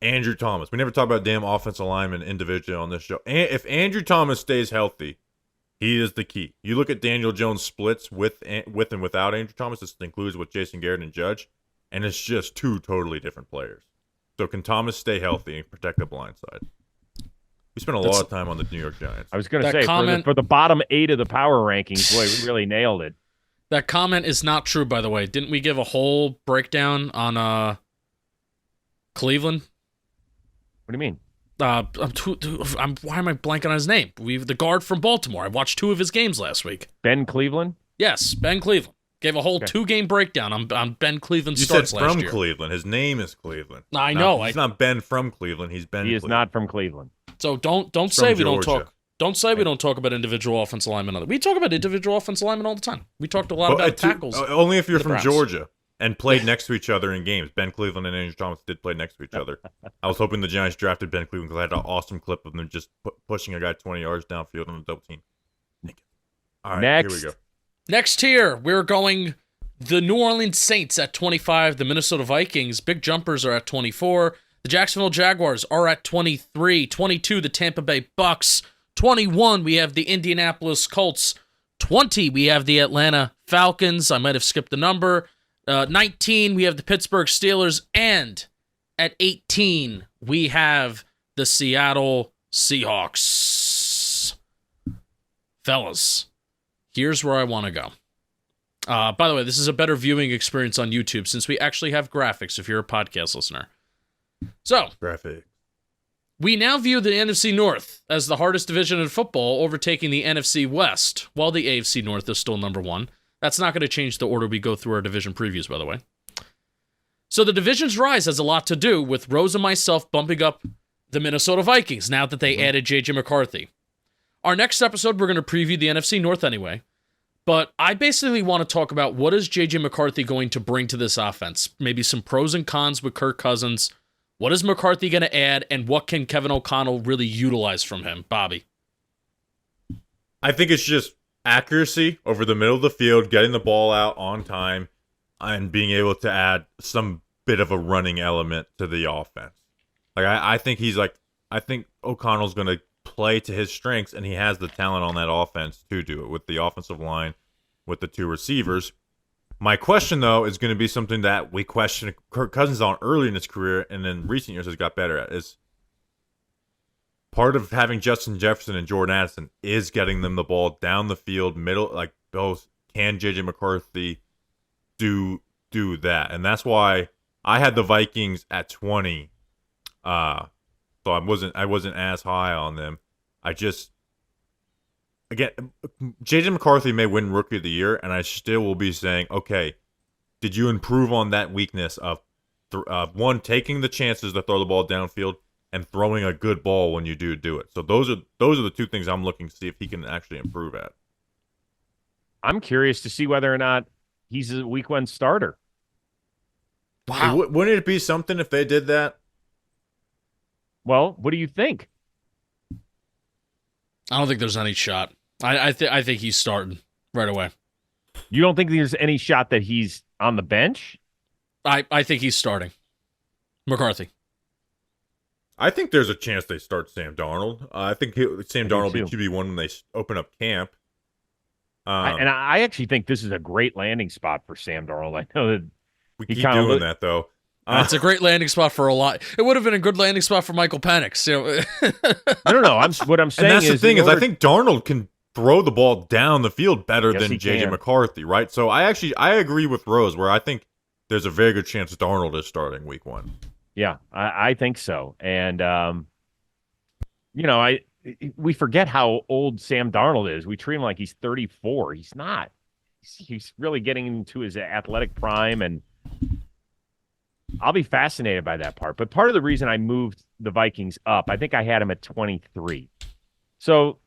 Andrew Thomas. We never talk about damn offensive linemen individually on this show. And if Andrew Thomas stays healthy, he is the key. You look at Daniel Jones' splits with and without Andrew Thomas. This includes with Jason Garrett and Judge, and it's just 2 totally different players. So can Thomas stay healthy and protect the blind side? We spent a lot of time on the New York Giants. I was going to say, for the bottom 8 of the power rankings, boy, we really nailed it. That comment is not true, by the way. Didn't we give a whole breakdown on Cleveland? What do you mean? Why am I blanking on his name? The guard from Baltimore. I watched 2 of his games last week. Ben Cleveland? Yes, Ben Cleveland. Gave a whole 2-game breakdown on Ben Cleveland's starts last year. You said from Cleveland. His name is Cleveland. I know. He's not Ben from Cleveland. He's Ben. He is not from Cleveland. So don't say we don't talk. Don't say we don't talk about individual offensive linemen. We talk about individual offensive linemen all the time. We talked a lot about tackles. Only if you're from Georgia and played next to each other in games. Ben Cleveland and Andrew Thomas did play next to each other. I was hoping the Giants drafted Ben Cleveland because I had an awesome clip of them just pushing a guy 20 yards downfield on a double team. All right, next. Here we go. Next tier, we're going the New Orleans Saints at 25, the Minnesota Vikings, big jumpers, are at 24. The Jacksonville Jaguars are at 23. 22, the Tampa Bay Bucks. 21, we have the Indianapolis Colts. 20, we have the Atlanta Falcons. I might have skipped the number. 19, we have the Pittsburgh Steelers. And at 18, we have the Seattle Seahawks. Fellas, here's where I want to go. By the way, this is a better viewing experience on YouTube since we actually have graphics if you're a podcast listener. So, graphic. We now view the NFC North as the hardest division in football, overtaking the NFC West, while the AFC North is still number 1. That's not going to change the order we go through our division previews, by the way. So the division's rise has a lot to do with Rose and myself bumping up the Minnesota Vikings now that they added J.J. McCarthy. Our next episode, we're going to preview the NFC North anyway, but I basically want to talk about what is J.J. McCarthy going to bring to this offense. Maybe some pros and cons with Kirk Cousins. What is McCarthy going to add, and what can Kevin O'Connell really utilize from him? Bobby? I think it's just accuracy over the middle of the field, getting the ball out on time, and being able to add some bit of a running element to the offense. Like I think O'Connell's going to play to his strengths, and he has the talent on that offense to do it with the offensive line, with the 2 receivers. My question, though, is going to be something that we questioned Kirk Cousins on early in his career and in recent years has got better at, is part of having Justin Jefferson and Jordan Addison is getting them the ball down the field, middle, like both. Can J.J. McCarthy do that? And that's why I had the Vikings at 20. So I wasn't as high on them. again, JJ McCarthy may win Rookie of the Year, and I still will be saying, okay, did you improve on that weakness of one, taking the chances to throw the ball downfield and throwing a good ball when you do it? So those are the two things I'm looking to see if he can actually improve at. I'm curious to see whether or not he's a week 1 starter. Wow. Wouldn't it be something if they did that? Well, what do you think? I don't think there's any shot. I think he's starting right away. You don't think there's any shot that he's on the bench? I think he's starting. McCarthy. I think there's a chance they start Sam Darnold. I think Sam Darnold will be QB1 when they open up camp. I actually think this is a great landing spot for Sam Darnold. I know that we keep doing that, though. It's a great landing spot for a lot. It would have been a good landing spot for Michael Penik. So. No. What I'm saying and that's is, the thing is, I think Darnold can throw the ball down the field better than JJ McCarthy, right? So I agree with Rose, where I think there's a very good chance Darnold is starting week 1. Yeah, I think so. And we forget how old Sam Darnold is. We treat him like he's 34. He's not. He's really getting into his athletic prime, and I'll be fascinated by that part. But part of the reason I moved the Vikings up, I think I had him at 23. So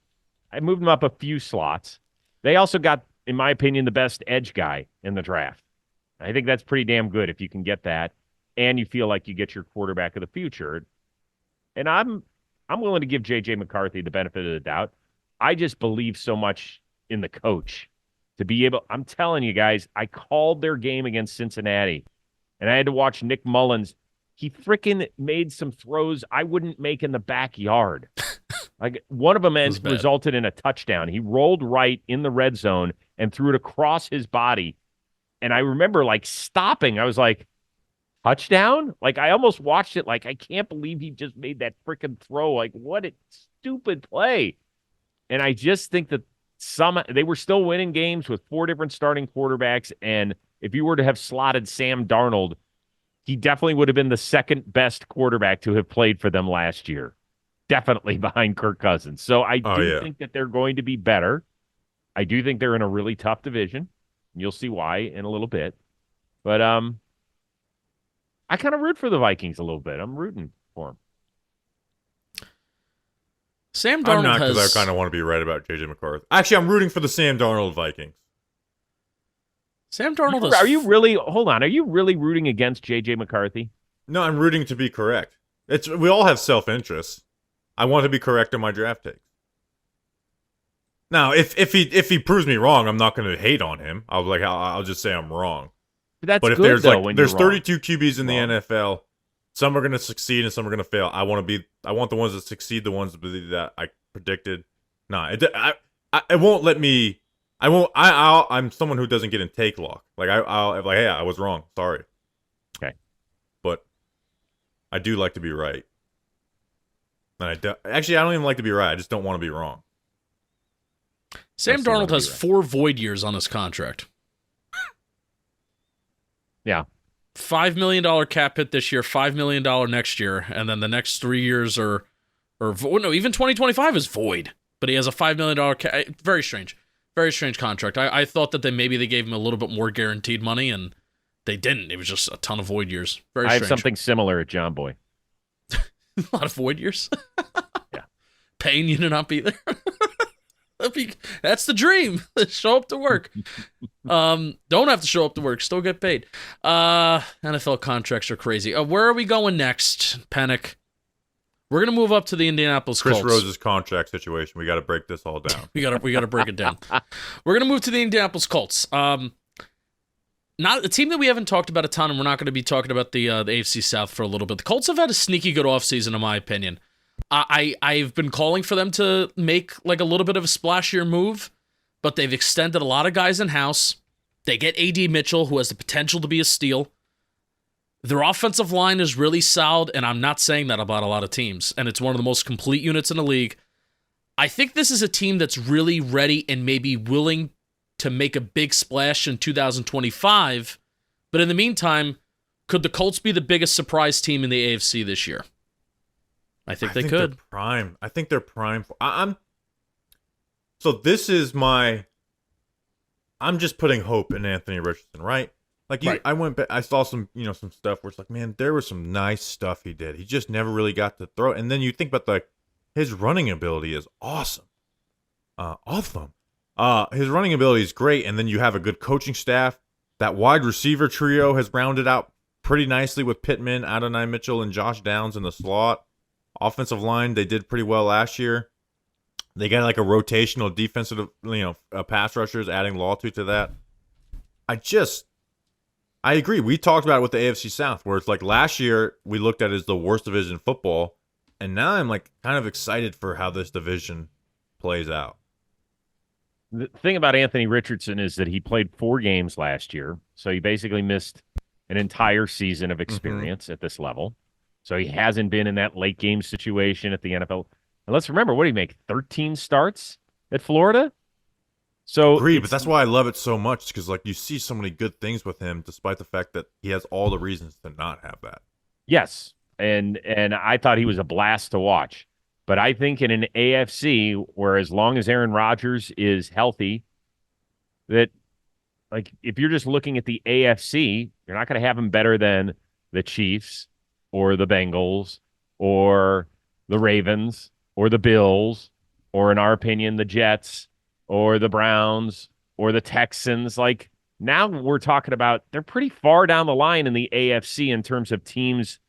I moved him up a few slots. They also got, in my opinion, the best edge guy in the draft. I think that's pretty damn good if you can get that, and you feel like you get your quarterback of the future. And I'm willing to give J.J. McCarthy the benefit of the doubt. I just believe so much in the coach to be able. I'm telling you guys, I called their game against Cincinnati, and I had to watch Nick Mullins. He freaking made some throws I wouldn't make in the backyard. Like one of them resulted in a touchdown. He rolled right in the red zone and threw it across his body. And I remember like stopping. I was like, touchdown? Like I almost watched it like, I can't believe he just made that freaking throw. Like what a stupid play. And I just think that they were still winning games with 4 different starting quarterbacks. And if you were to have slotted Sam Darnold, he definitely would have been the second best quarterback to have played for them last year. Definitely behind Kirk Cousins. So I do think that they're going to be better. I do think they're in a really tough division. You'll see why in a little bit. But I kind of root for the Vikings a little bit. I'm rooting for them. Sam Darnold I'm not, because I kind of want to be right about J.J. McCarthy. Actually, I'm rooting for the Sam Darnold Vikings. Sam Darnold is... Are you really... Hold on. Are you really rooting against J.J. McCarthy? No, I'm rooting to be correct. We all have self-interest. I want to be correct in my draft takes. Now, if he proves me wrong, I'm not going to hate on him. I'll just say I'm wrong. But if good, there's there's 32 QBs in the NFL. Some are going to succeed and some are going to fail. I want the ones that succeed, the ones that I predicted. It won't let me. I'm someone who doesn't get in take lock. Like I'll hey, I was wrong. Sorry. Okay. But I do like to be right. And I don't even like to be right. I just don't want to be wrong. Sam Darnold has 4 void years on his contract. Yeah. $5 million cap hit this year, $5 million next year, and then the next 3 years even 2025 is void. But he has a $5 million cap. Very strange contract. I thought that they gave him a little bit more guaranteed money, and they didn't. It was just a ton of void years. Very strange. I have something similar at John Boy. A lot of void years. Yeah. Paying you to not be there. That's the dream. Show up to work. Don't have to show up to work. Still get paid. NFL contracts are crazy. Where are we going next, Penik? We're gonna move up to the Indianapolis Colts. Chris Rose's contract situation. We got to break this all down. we gotta break it down. We're gonna move to the Indianapolis Colts. Not a team that we haven't talked about a ton, and we're not going to be talking about the AFC South for a little bit. The Colts have had a sneaky good offseason, in my opinion. I've been calling for them to make like a little bit of a splashier move, but they've extended a lot of guys in-house. They get A.D. Mitchell, who has the potential to be a steal. Their offensive line is really solid, and I'm not saying that about a lot of teams, and it's one of the most complete units in the league. I think this is a team that's really ready and maybe willing to make a big splash in 2025, but in the meantime, could the Colts be the biggest surprise team in the AFC this year? I think they could. They're prime. I think they're prime. So this is my. I'm just putting hope in Anthony Richardson, right? Like Right. I saw some, some stuff where it's like, man, there was some nice stuff he did. He just never really got to throw. And then you think about his running ability is awesome. Awesome. His running ability is great, and then you have a good coaching staff. That wide receiver trio has rounded out pretty nicely with Pittman, Adonai Mitchell, and Josh Downs in the slot. Offensive line, they did pretty well last year. They got like a rotational defensive, pass rushers, adding Lawtu to that. I agree. We talked about it with the AFC South, where it's like last year we looked at it as the worst division in football, and now I'm like kind of excited for how this division plays out. The thing about Anthony Richardson is that he played 4 games last year, so he basically missed an entire season of experience at this level. So he hasn't been in that late game situation at the NFL. And let's remember, what did he make? 13 starts at Florida? So Agreed, but that's why I love it so much, because like you see so many good things with him, despite the fact that he has all the reasons to not have that. Yes, and I thought he was a blast to watch. But I think in an AFC where as long as Aaron Rodgers is healthy, that like if you're just looking at the AFC, you're not going to have him better than the Chiefs or the Bengals or the Ravens or the Bills or, in our opinion, the Jets or the Browns or the Texans. Like now we're talking about they're pretty far down the line in the AFC in terms of teams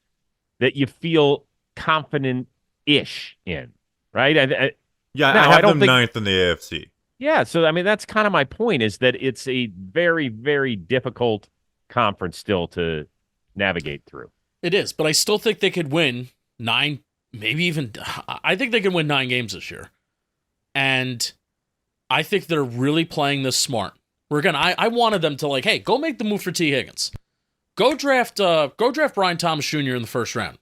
that you feel confident-ish in, right? I I have don't them think, ninth in the AFC. Yeah, so I mean that's kind of my point, is that it's a very, very difficult conference still to navigate through. It is, but I still think they could win 9, maybe even. I think they can win 9 games this year, and I think they're really playing this smart. I wanted them to hey, go make the move for T. Higgins, go draft Brian Thomas Jr. in the first round.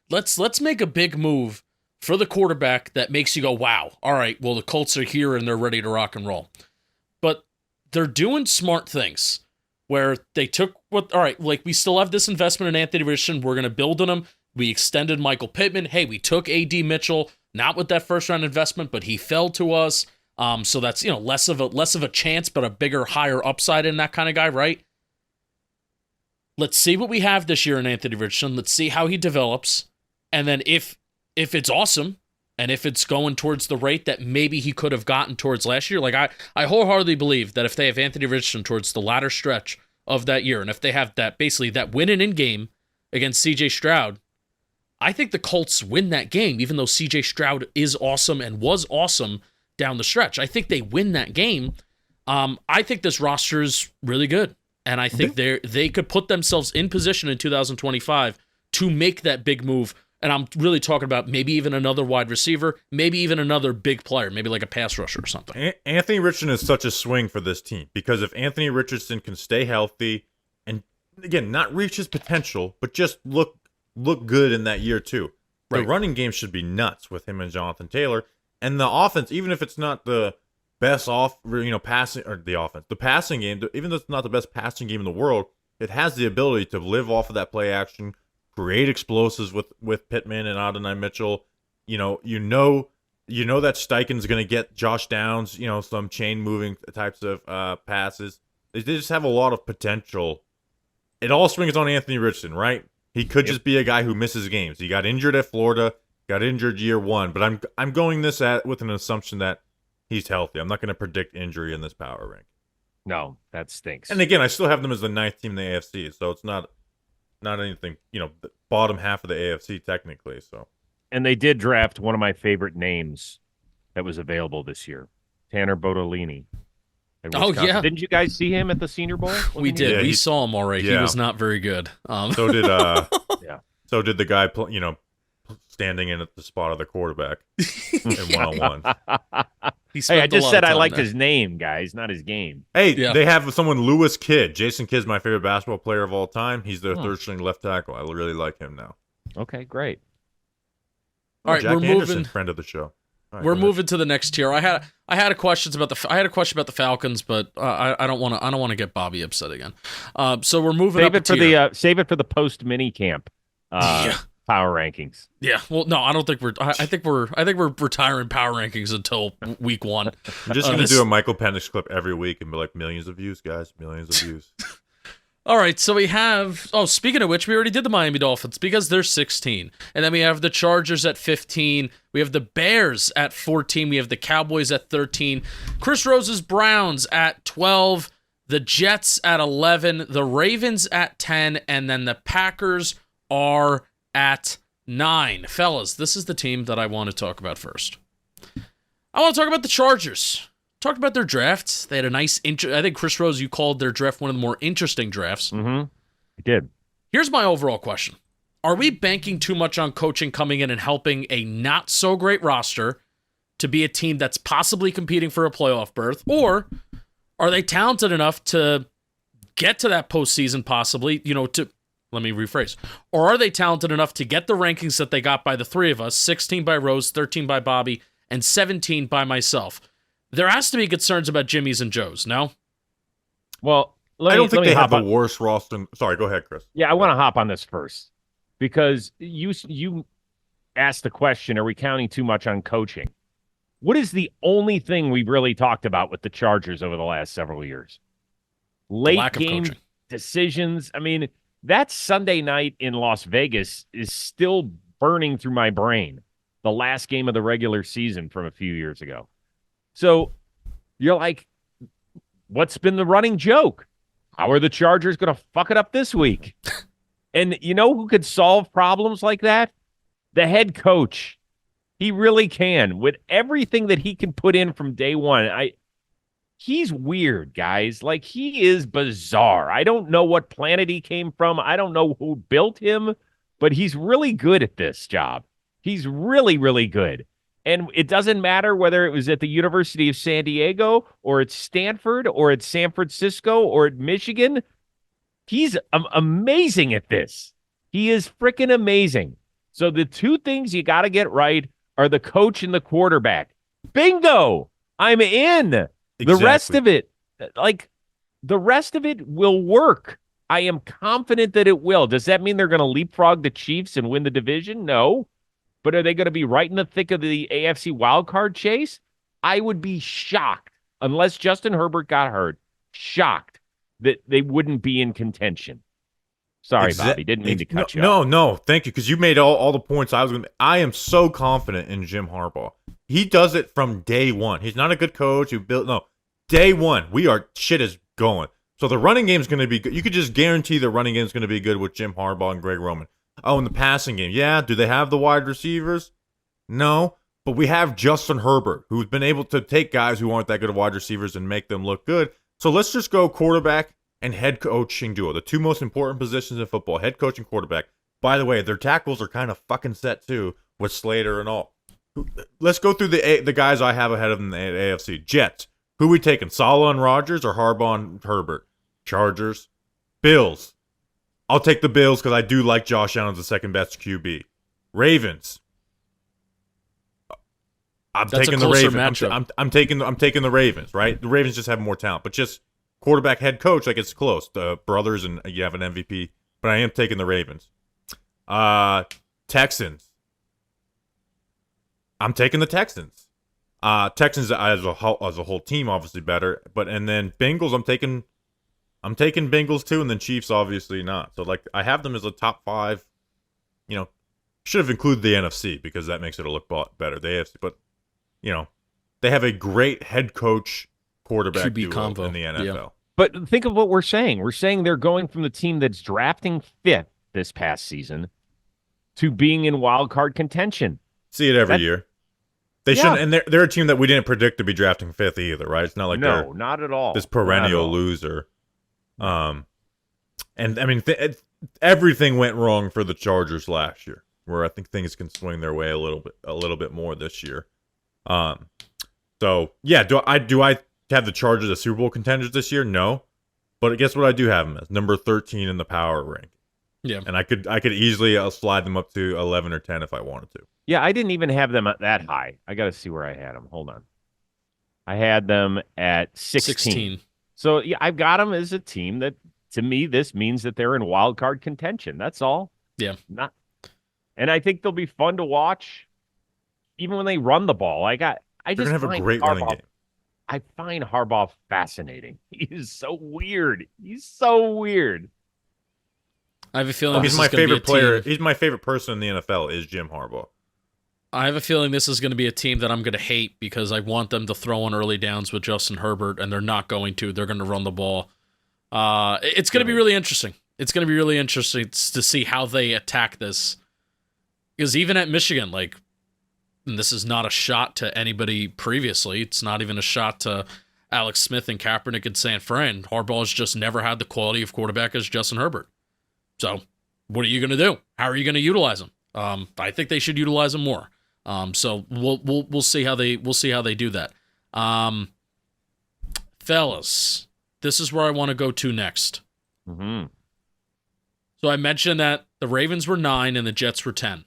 Let's make a big move for the quarterback that makes you go, wow, all right, well, the Colts are here and they're ready to rock and roll. But they're doing smart things where they took we still have this investment in Anthony Richardson. We're going to build on him. We extended Michael Pittman. Hey, we took A.D. Mitchell, not with that first-round investment, but he fell to us. So that's, less of a chance, but a bigger, higher upside in that kind of guy, right? Let's see what we have this year in Anthony Richardson. Let's see how he develops. And then if it's awesome, and if it's going towards the rate that maybe he could have gotten towards last year, I wholeheartedly believe that if they have Anthony Richardson towards the latter stretch of that year, and if they have that win and in game against C.J. Stroud, I think the Colts win that game, even though C.J. Stroud is awesome and was awesome down the stretch. I think they win that game. I think this roster is really good, and I think they could put themselves in position in 2025 to make that big move. And I'm really talking about maybe even another wide receiver, maybe even another big player, maybe like a pass rusher or something. Anthony Richardson is such a swing for this team, because if Anthony Richardson can stay healthy and, again, not reach his potential, but just look good in that year too. The running game should be nuts with him and Jonathan Taylor. And the offense, even if it's not the best passing, or the passing game, even though it's not the best passing game in the world, it has the ability to live off of that play action, create explosives with Pittman and Adonai Mitchell. You know that Steichen's going to get Josh Downs, some chain moving types of passes. They just have a lot of potential. It all swings on Anthony Richardson, right? He could just be a guy who misses games. He got injured at Florida, got injured year 1, but I'm going this with an assumption that he's healthy. I'm not going to predict injury in this power rank. No, that stinks. And again, I still have them as the 9th team in the AFC, so it's not anything, the bottom half of the AFC technically. So, and they did draft one of my favorite names that was available this year, Tanner Bodolini. Oh yeah, didn't you guys see him at the Senior Bowl? We did. Yeah, we saw him all right. Yeah. He was not very good. So did So did the guy, standing in at the spot of the quarterback in 1-on-1. Hey, I just said I liked his name, guys, not his game. Hey, They have someone, Lewis Kidd. Jason Kidd's my favorite basketball player of all time. He's their third-string left tackle. I really like him now. Okay, great. All right, Jack we're Anderson, moving. Friend of the show. Right, we're moving to the next tier. I had a question about the Falcons, but I don't want to get Bobby upset again. So we're moving save up it for the save it for the post mini camp. power rankings. Yeah. Well, no, I don't think we're. I think we're retiring power rankings until week 1. I'm just gonna do a Michael Penix clip every week and be like, millions of views, guys, millions of views. All right, so we have. Oh, speaking of which, we already did the Miami Dolphins because they're 16, and then we have the Chargers at 15. We have the Bears at 14. We have the Cowboys at 13. Chris Rose's Browns at 12. The Jets at 11. The Ravens at 10, and then the Packers are at 9. Fellas, this is the team that I want to talk about first. I want to talk about the Chargers. Talked about their drafts. They had a nice I think, Chris Rose, you called their draft one of the more interesting drafts. Mm-hmm. I did. Here's my overall question. Are we banking too much on coaching coming in and helping a not-so-great roster to be a team that's possibly competing for a playoff berth? Or are they talented enough to get to that postseason possibly, let me rephrase. Or are they talented enough to get the rankings that they got by the three of us, 16 by Rose, 13 by Bobby, and 17 by myself? There has to be concerns about Jimmy's and Joe's, no? Well, I don't think they have the worst roster. Sorry, go ahead, Chris. Yeah, I want to hop on this first because you asked the question, are we counting too much on coaching? What is the only thing we've really talked about with the Chargers over the last several years? Late game decisions. I mean, that Sunday night in Las Vegas is still burning through my brain. The last game of the regular season from a few years ago. So you're like, what's been the running joke? How are the Chargers going to fuck it up this week? And you know who could solve problems like that? The head coach. He really can. With everything that he can put in from day one. He's weird, guys. Like, he is bizarre. I don't know what planet he came from. I don't know who built him, but he's really good at this job. He's really, really good. And it doesn't matter whether it was at the University of San Diego or at Stanford or at San Francisco or at Michigan. He's amazing at this. He is freaking amazing. So the two things you got to get right are the coach and the quarterback. Bingo! I'm in. Exactly. The rest of it will work. I am confident that it will. Does that mean they're going to leapfrog the Chiefs and win the division? No. But are they going to be right in the thick of the AFC wildcard chase? I would be shocked, unless Justin Herbert got hurt, shocked that they wouldn't be in contention. Sorry, Bobby, didn't mean to cut you off. No, thank you, because you made all the points I was going to. I am so confident in Jim Harbaugh. He does it from day one. He's not a good coach who built. No, day one, shit is going. So the running game is going to be good. You could just guarantee the running game is going to be good with Jim Harbaugh and Greg Roman. Oh, in the passing game, yeah. Do they have the wide receivers? No, but we have Justin Herbert, who's been able to take guys who aren't that good of wide receivers and make them look good. So let's just go quarterback and head coaching duo, the two most important positions in football, head coach and quarterback. By the way, their tackles are kind of fucking set too with Slater and all. Let's go through the guys I have ahead of them in the AFC. Jets. Who we taking? Saleh and Rodgers or Harbaugh and Herbert? Chargers. Bills. I'll take the Bills because I do like Josh Allen as the second best QB. Ravens. I'm taking the Ravens. I'm taking the Ravens, right? The Ravens just have more talent, but just quarterback, head coach, like it's close. The brothers and you have an MVP, but I am taking the Ravens. Texans. I'm taking the Texans. Texans as a whole team obviously better, and then Bengals. I'm taking Bengals too, and then Chiefs obviously not. So like I have them as a top 5. Should have included the NFC because that makes it look better. The AFC, but they have a great head coach quarterback QB duo combo in the NFL. Yeah. But think of what we're saying. We're saying they're going from the team that's drafting 5th this past season to being in wild card contention. See it every year. They shouldn't, and they're a team that we didn't predict to be drafting 5th either, right? It's not like they're not at all. This perennial loser. And I mean, everything went wrong for the Chargers last year, where I think things can swing their way a little bit more this year. So yeah, do I have the Chargers as Super Bowl contenders this year? No, but guess what? I do have them as number 13 in the power rank. Yeah, and I could easily slide them up to 11 or 10 if I wanted to. Yeah, I didn't even have them at that high. I got to see where I had them. Hold on. I had them at 16. So yeah, I've got them as a team that, to me, this means that they're in wild card contention. That's all. Yeah. And I think they'll be fun to watch even when they run the ball. I They're just gonna have a find great running game. I find Harbaugh fascinating. He's so weird. He's so weird. I have a feeling He's this my is going to be a favorite player. team. He's my favorite person in the NFL is Jim Harbaugh. I have a feeling this is going to be a team that I'm going to hate because I want them to throw on early downs with Justin Herbert, and they're not going to. They're going to run the ball. It's going to be really interesting. It's going to be really interesting to see how they attack this. Because even at Michigan, like, and this is not a shot to anybody previously. It's not even a shot to Alex Smith and Kaepernick and San Fran. Harbaugh's just never had the quality of quarterback as Justin Herbert. So, what are you going to do? How are you going to utilize him? I think they should utilize him more. So we'll see how they do that. Fellas, this is where I want to go to next. Mm-hmm. So I mentioned that the Ravens were 9 and the Jets were 10.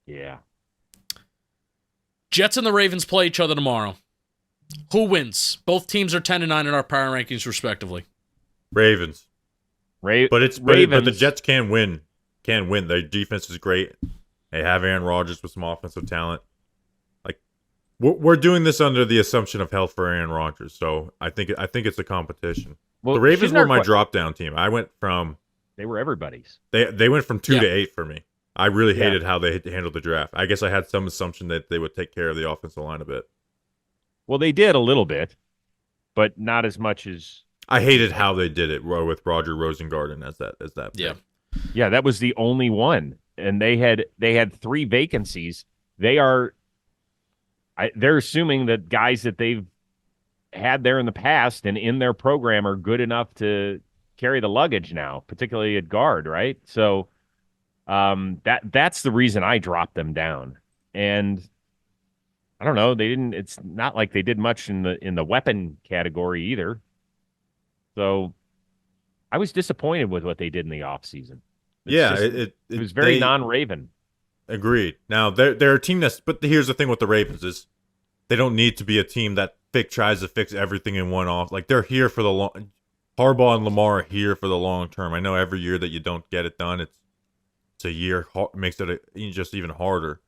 Yeah. Jets and the Ravens play each other tomorrow. Who wins? Both teams are 10 and 9 in our power rankings, respectively. Ravens. Ravens. But the Jets can win. Can win. Their defense is great. They have Aaron Rodgers with some offensive talent. Like we're doing this under the assumption of health for Aaron Rodgers, so I think it's a competition. Well, the Ravens were my drop down team. I went from they were everybody's. They went from 2 to 8 for me. I really hated how they handled the draft. I guess I had some assumption that they would take care of the offensive line a bit. Well, they did a little bit, but not as much as I hated how they did it with Roger Rosengarten as that Yeah. pick. Yeah, that was the only one. And they had 3 vacancies. They're assuming that guys that they've had there in the past and in their program are good enough to carry the luggage now, particularly at guard, right? So that's the reason I dropped them down. And I don't know, it's not like they did much in the weapon category either. So I was disappointed with what they did in the offseason. It was very non-Raven. Agreed. Now they're a team but here's the thing with the Ravens is they don't need to be a team that tries to fix everything in one off. Like they're here for the long. Harbaugh and Lamar are here for the long term. I know every year that you don't get it done, it's a year makes it just even harder.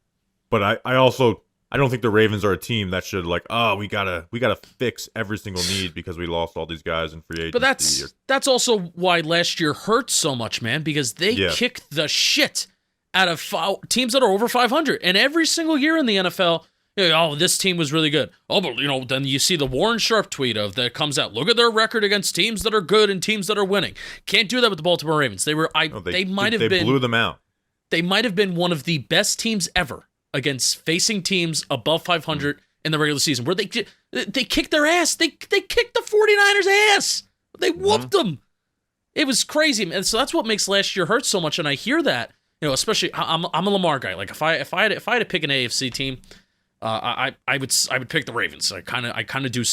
But I don't think the Ravens are a team that should we gotta fix every single need because we lost all these guys in free agency. But that's also why last year hurt so much, man, because they kicked the shit out of teams that are over 500. And every single year in the NFL, this team was really good. Oh, but then you see the Warren Sharp tweet that comes out. Look at their record against teams that are good and teams that are winning. Can't do that with the Baltimore Ravens. They blew them out. They might have been one of the best teams ever against facing teams above 500 in the regular season, where they kicked their ass. They kicked the 49ers' ass. They whooped them. It was crazy, and so that's what makes last year hurt so much. And I hear that, especially I'm a Lamar guy. Like if I had to pick an AFC team, I would pick the Ravens. I kind of do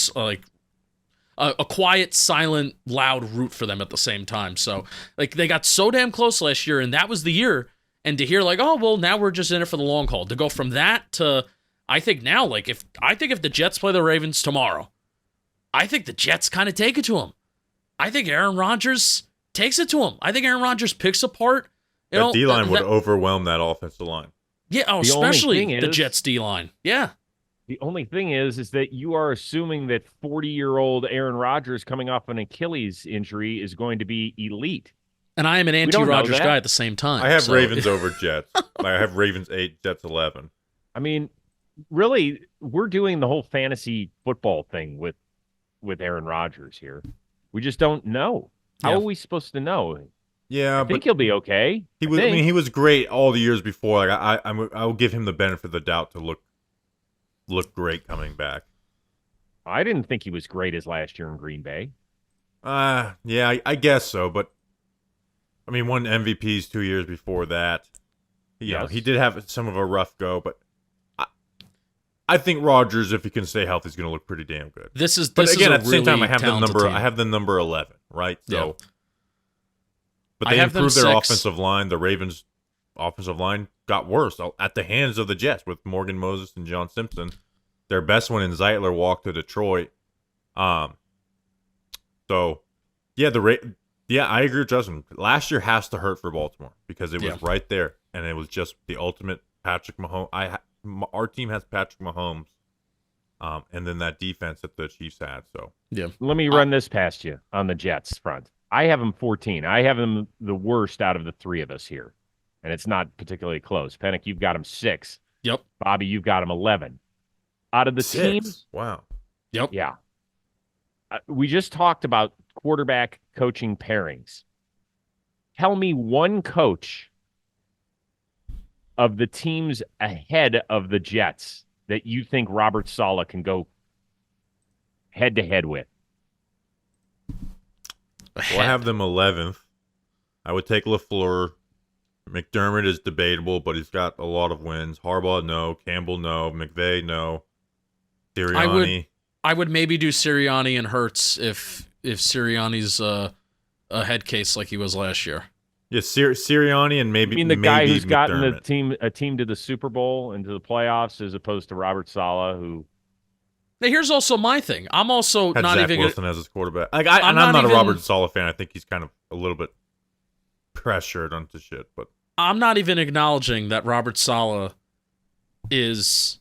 a quiet, silent, loud root for them at the same time. So they got so damn close last year, and that was the year. And to hear now we're just in it for the long haul. To go from that to, I think now, if the Jets play the Ravens tomorrow, I think the Jets kind of take it to them. I think Aaron Rodgers takes it to him. I think Aaron Rodgers picks apart. That D-line would overwhelm that offensive line. Yeah, especially the Jets D-line. Yeah. The only thing is that you are assuming that 40-year-old Aaron Rodgers coming off an Achilles injury is going to be elite. And I am an anti-Rodgers guy at the same time. I have Ravens over Jets. I have Ravens 8, Jets 11. I mean, really, we're doing the whole fantasy football thing with Aaron Rodgers here. We just don't know. How are we supposed to know? Yeah, I think he'll be okay. He was great all the years before. I will give him the benefit of the doubt to look great coming back. I didn't think he was great as last year in Green Bay. Yeah, I guess so, but won MVPs 2 years before that. He did have some of a rough go, but I think Rodgers, if he can stay healthy, is going to look pretty damn good. But again, at the same time, I team. have the number 11, right? So, yeah. But they improved their offensive line. The Ravens' offensive line got worse at the hands of the Jets with Morgan Moses and John Simpson. Their best one in Zeitler walked to Detroit. So, yeah, I agree with Justin. Last year has to hurt for Baltimore because it was right there. and it was just the ultimate Patrick Mahomes. Our team has Patrick Mahomes, and then that defense that the Chiefs had. So Yeah. Let me run this past you on the Jets front. I have them 14. I have them the worst out of the three of us here, and it's not particularly close. Penik, you've got them 6. Yep. Bobby, you've got them 11. Out of the 6. teams, Wow. Yep. yeah. We just talked about quarterback coaching pairings. Tell me one coach of the teams ahead of the Jets that you think Robert Saleh can go head-to-head with. Well, I have them 11th. I would take LaFleur. McDermott is debatable, but he's got a lot of wins. Harbaugh, no. Campbell, no. McVay, no. Sirianni. I would maybe do Sirianni and Hurts if Sirianni's a head case like he was last year. Yeah, Sirianni and maybe. I mean, the guy who's gotten McDermott. a team to the Super Bowl and to the playoffs, as opposed to Robert Saleh, who. Now, here's also my thing. I'm also had not Zach even Wilson as his quarterback. I'm not not a even- Robert Saleh fan. I think he's kind of a little bit pressured onto shit. But I'm not even acknowledging that Robert Saleh is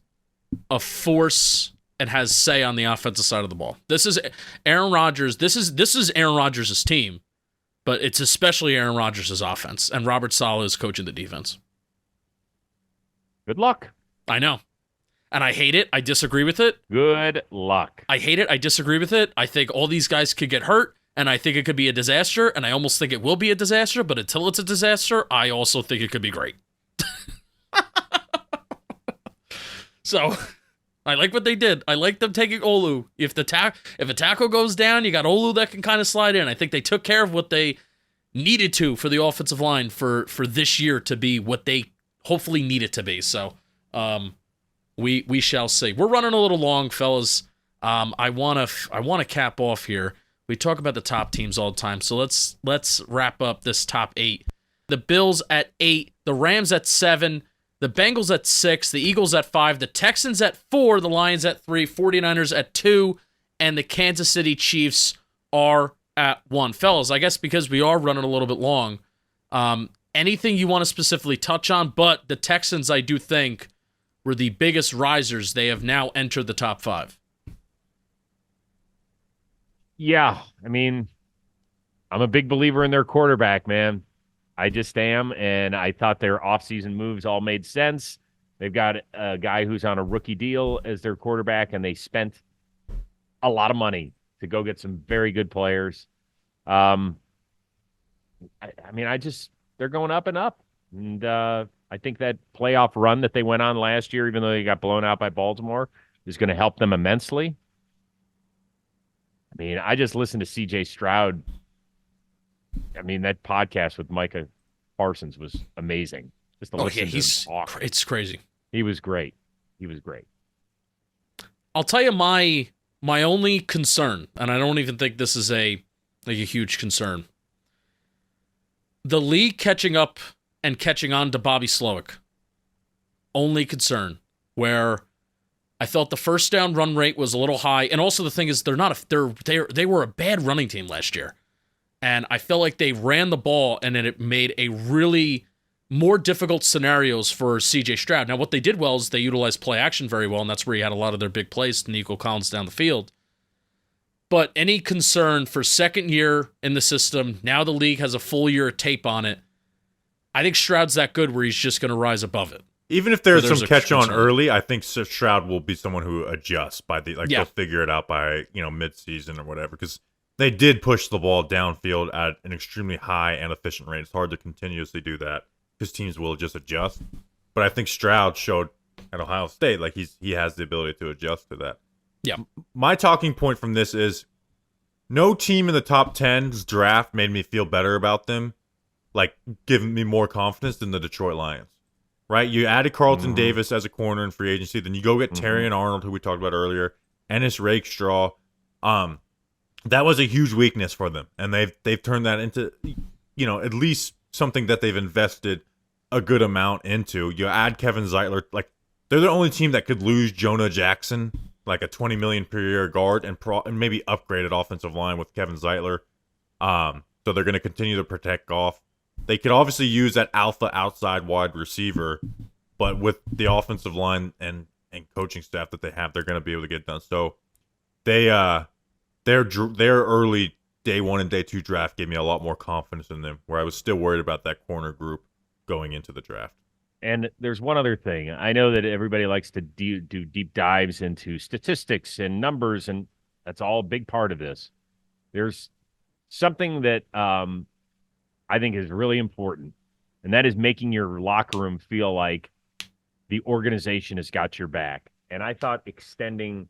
a force and has say on the offensive side of the ball. This is Aaron Rodgers. This is Aaron Rodgers' team, but it's especially Aaron Rodgers' offense, and Robert Saleh is coaching the defense. Good luck. I know. And I hate it. I disagree with it. Good luck. I hate it. I disagree with it. I think all these guys could get hurt, and I think it could be a disaster, and I almost think it will be a disaster, but until it's a disaster, I also think it could be great. So, I like what they did. I like them taking Olu. If a tackle goes down, you got Olu that can kind of slide in. I think they took care of what they needed to for the offensive line for this year to be what they hopefully need it to be. So, we shall see. We're running a little long, fellas. I want to cap off here. We talk about the top teams all the time, so let's wrap up this top 8. The Bills at 8, the Rams at 7, the Bengals at 6, the Eagles at 5, the Texans at 4, the Lions at 3, 49ers at 2, and the Kansas City Chiefs are at 1. Fellas, I guess because we are running a little bit long, anything you want to specifically touch on, but the Texans, I do think, were the biggest risers. They have now entered the top 5. Yeah, I mean, I'm a big believer in their quarterback, man. I just am, and I thought their offseason moves all made sense. They've got a guy who's on a rookie deal as their quarterback, and they spent a lot of money to go get some very good players. I mean, they're going up and up. And I think that playoff run that they went on last year, even though they got blown out by Baltimore, is going to help them immensely. I mean, I just listened to C.J. Stroud. I mean, that podcast with Micah Parsons was amazing. Just to listen to him talk. It's crazy. He was great. He was great. I'll tell you my only concern, and I don't even think this is a huge concern. The league catching up and catching on to Bobby Slowick. Only concern. Where I felt the first down run rate was a little high, and also the thing is they were a bad running team last year. And I felt like they ran the ball, and then it made a really more difficult scenarios for C.J. Stroud. Now, what they did well is they utilized play action very well, and that's where he had a lot of their big plays to Nico Collins down the field. But any concern for second year in the system, now the league has a full year of tape on it, I think Stroud's that good where he's just going to rise above it. Even if there's there's some a catch on concern. early, I think Stroud will be someone who adjusts by Yeah. they'll figure it out by mid-season or whatever, because they did push the ball downfield at an extremely high and efficient rate. It's hard to continuously do that because teams will just adjust. But I think Stroud showed at Ohio State he has the ability to adjust to that. Yeah. My talking point from this is no team in the top 10's draft made me feel better about them, giving me more confidence than the Detroit Lions. Right? You added Carlton Davis as a corner in free agency, then you go get Terry and Arnold, who we talked about earlier, Ennis Rakestraw. That was a huge weakness for them, and they've turned that into, at least something that they've invested a good amount into. You add Kevin Zeitler, they're the only team that could lose Jonah Jackson, like a $20 million per year guard, and maybe upgraded offensive line with Kevin Zeitler. So they're going to continue to protect Goff. they could obviously use that alpha outside wide receiver, but with the offensive line and coaching staff that they have, they're going to be able to get it done. So their early day 1 and day 2 draft gave me a lot more confidence in them, where I was still worried about that corner group going into the draft. And there's one other thing. I know that everybody likes to do deep dives into statistics and numbers, and that's all a big part of this. There's something that I think is really important, and that is making your locker room feel like the organization has got your back. And I thought extending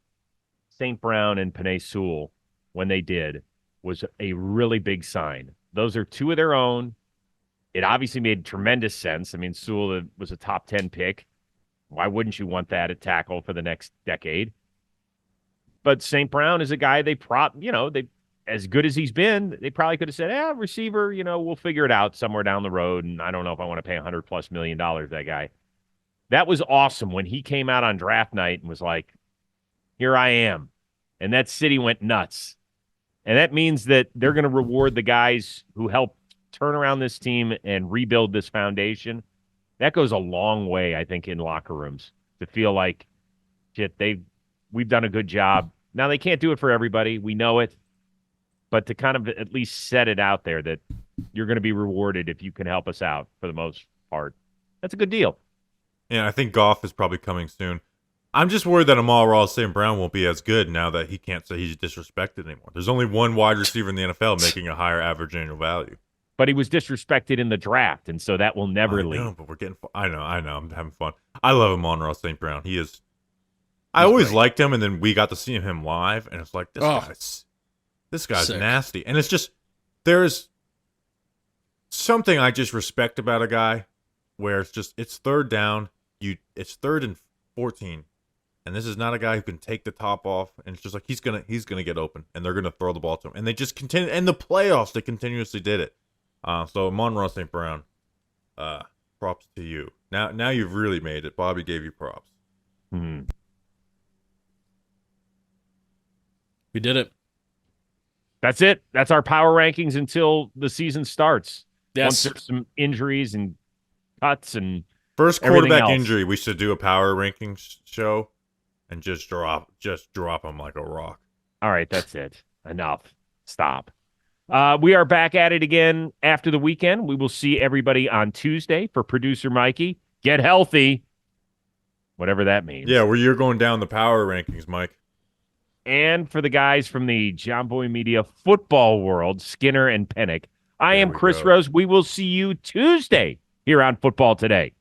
St. Brown and Penei Sewell when they did was a really big sign. Those are two of their own. It obviously made tremendous sense. I mean, Sewell was a top 10 pick. Why wouldn't you want that at tackle for the next decade? But St. Brown is a guy they as good as he's been, they probably could have said, receiver, we'll figure it out somewhere down the road. And I don't know if I want to pay $100+ million that guy. That was awesome when he came out on draft night and was like, here I am. And that city went nuts. And that means that they're going to reward the guys who helped turn around this team and rebuild this foundation. That goes a long way, I think, in locker rooms to feel like, shit, we've done a good job. Now, they can't do it for everybody. We know it. But to kind of at least set it out there that you're going to be rewarded if you can help us out for the most part. That's a good deal. Yeah, I think Goff is probably coming soon. I'm just worried that Amon-Ra St. Brown won't be as good now that he can't say he's disrespected anymore. There's only one wide receiver in the NFL making a higher average annual value. But he was disrespected in the draft, and so that will never leave. No, but we're getting. I know. I'm having fun. I love Amon-Ra St. Brown. He is. I always liked him, and then we got to see him live, and it's like this guy's Sick. nasty, and it's just there's something I just respect about a guy where it's third down. It's 3rd and 14. And this is not a guy who can take the top off, and it's just like he's gonna get open, and they're gonna throw the ball to him, and they just continue. In the playoffs, they continuously did it. So Amon-Ra St. Brown, props to you. Now you've really made it. Bobby gave you props. Hmm. We did it. That's it. That's our power rankings until the season starts. Yes. Once there's some injuries and cuts and First everything quarterback else. injury, we should do a power rankings show, and just drop him like a rock. All right, that's it. Enough. Stop. We are back at it again after the weekend. We will see everybody on Tuesday. For producer Mikey, get healthy, whatever that means. Yeah, where you're going down the power rankings, Mike. And for the guys from the John Boy Media football world, Skinner and Penik, I am Chris Rose. We will see you Tuesday here on Football Today.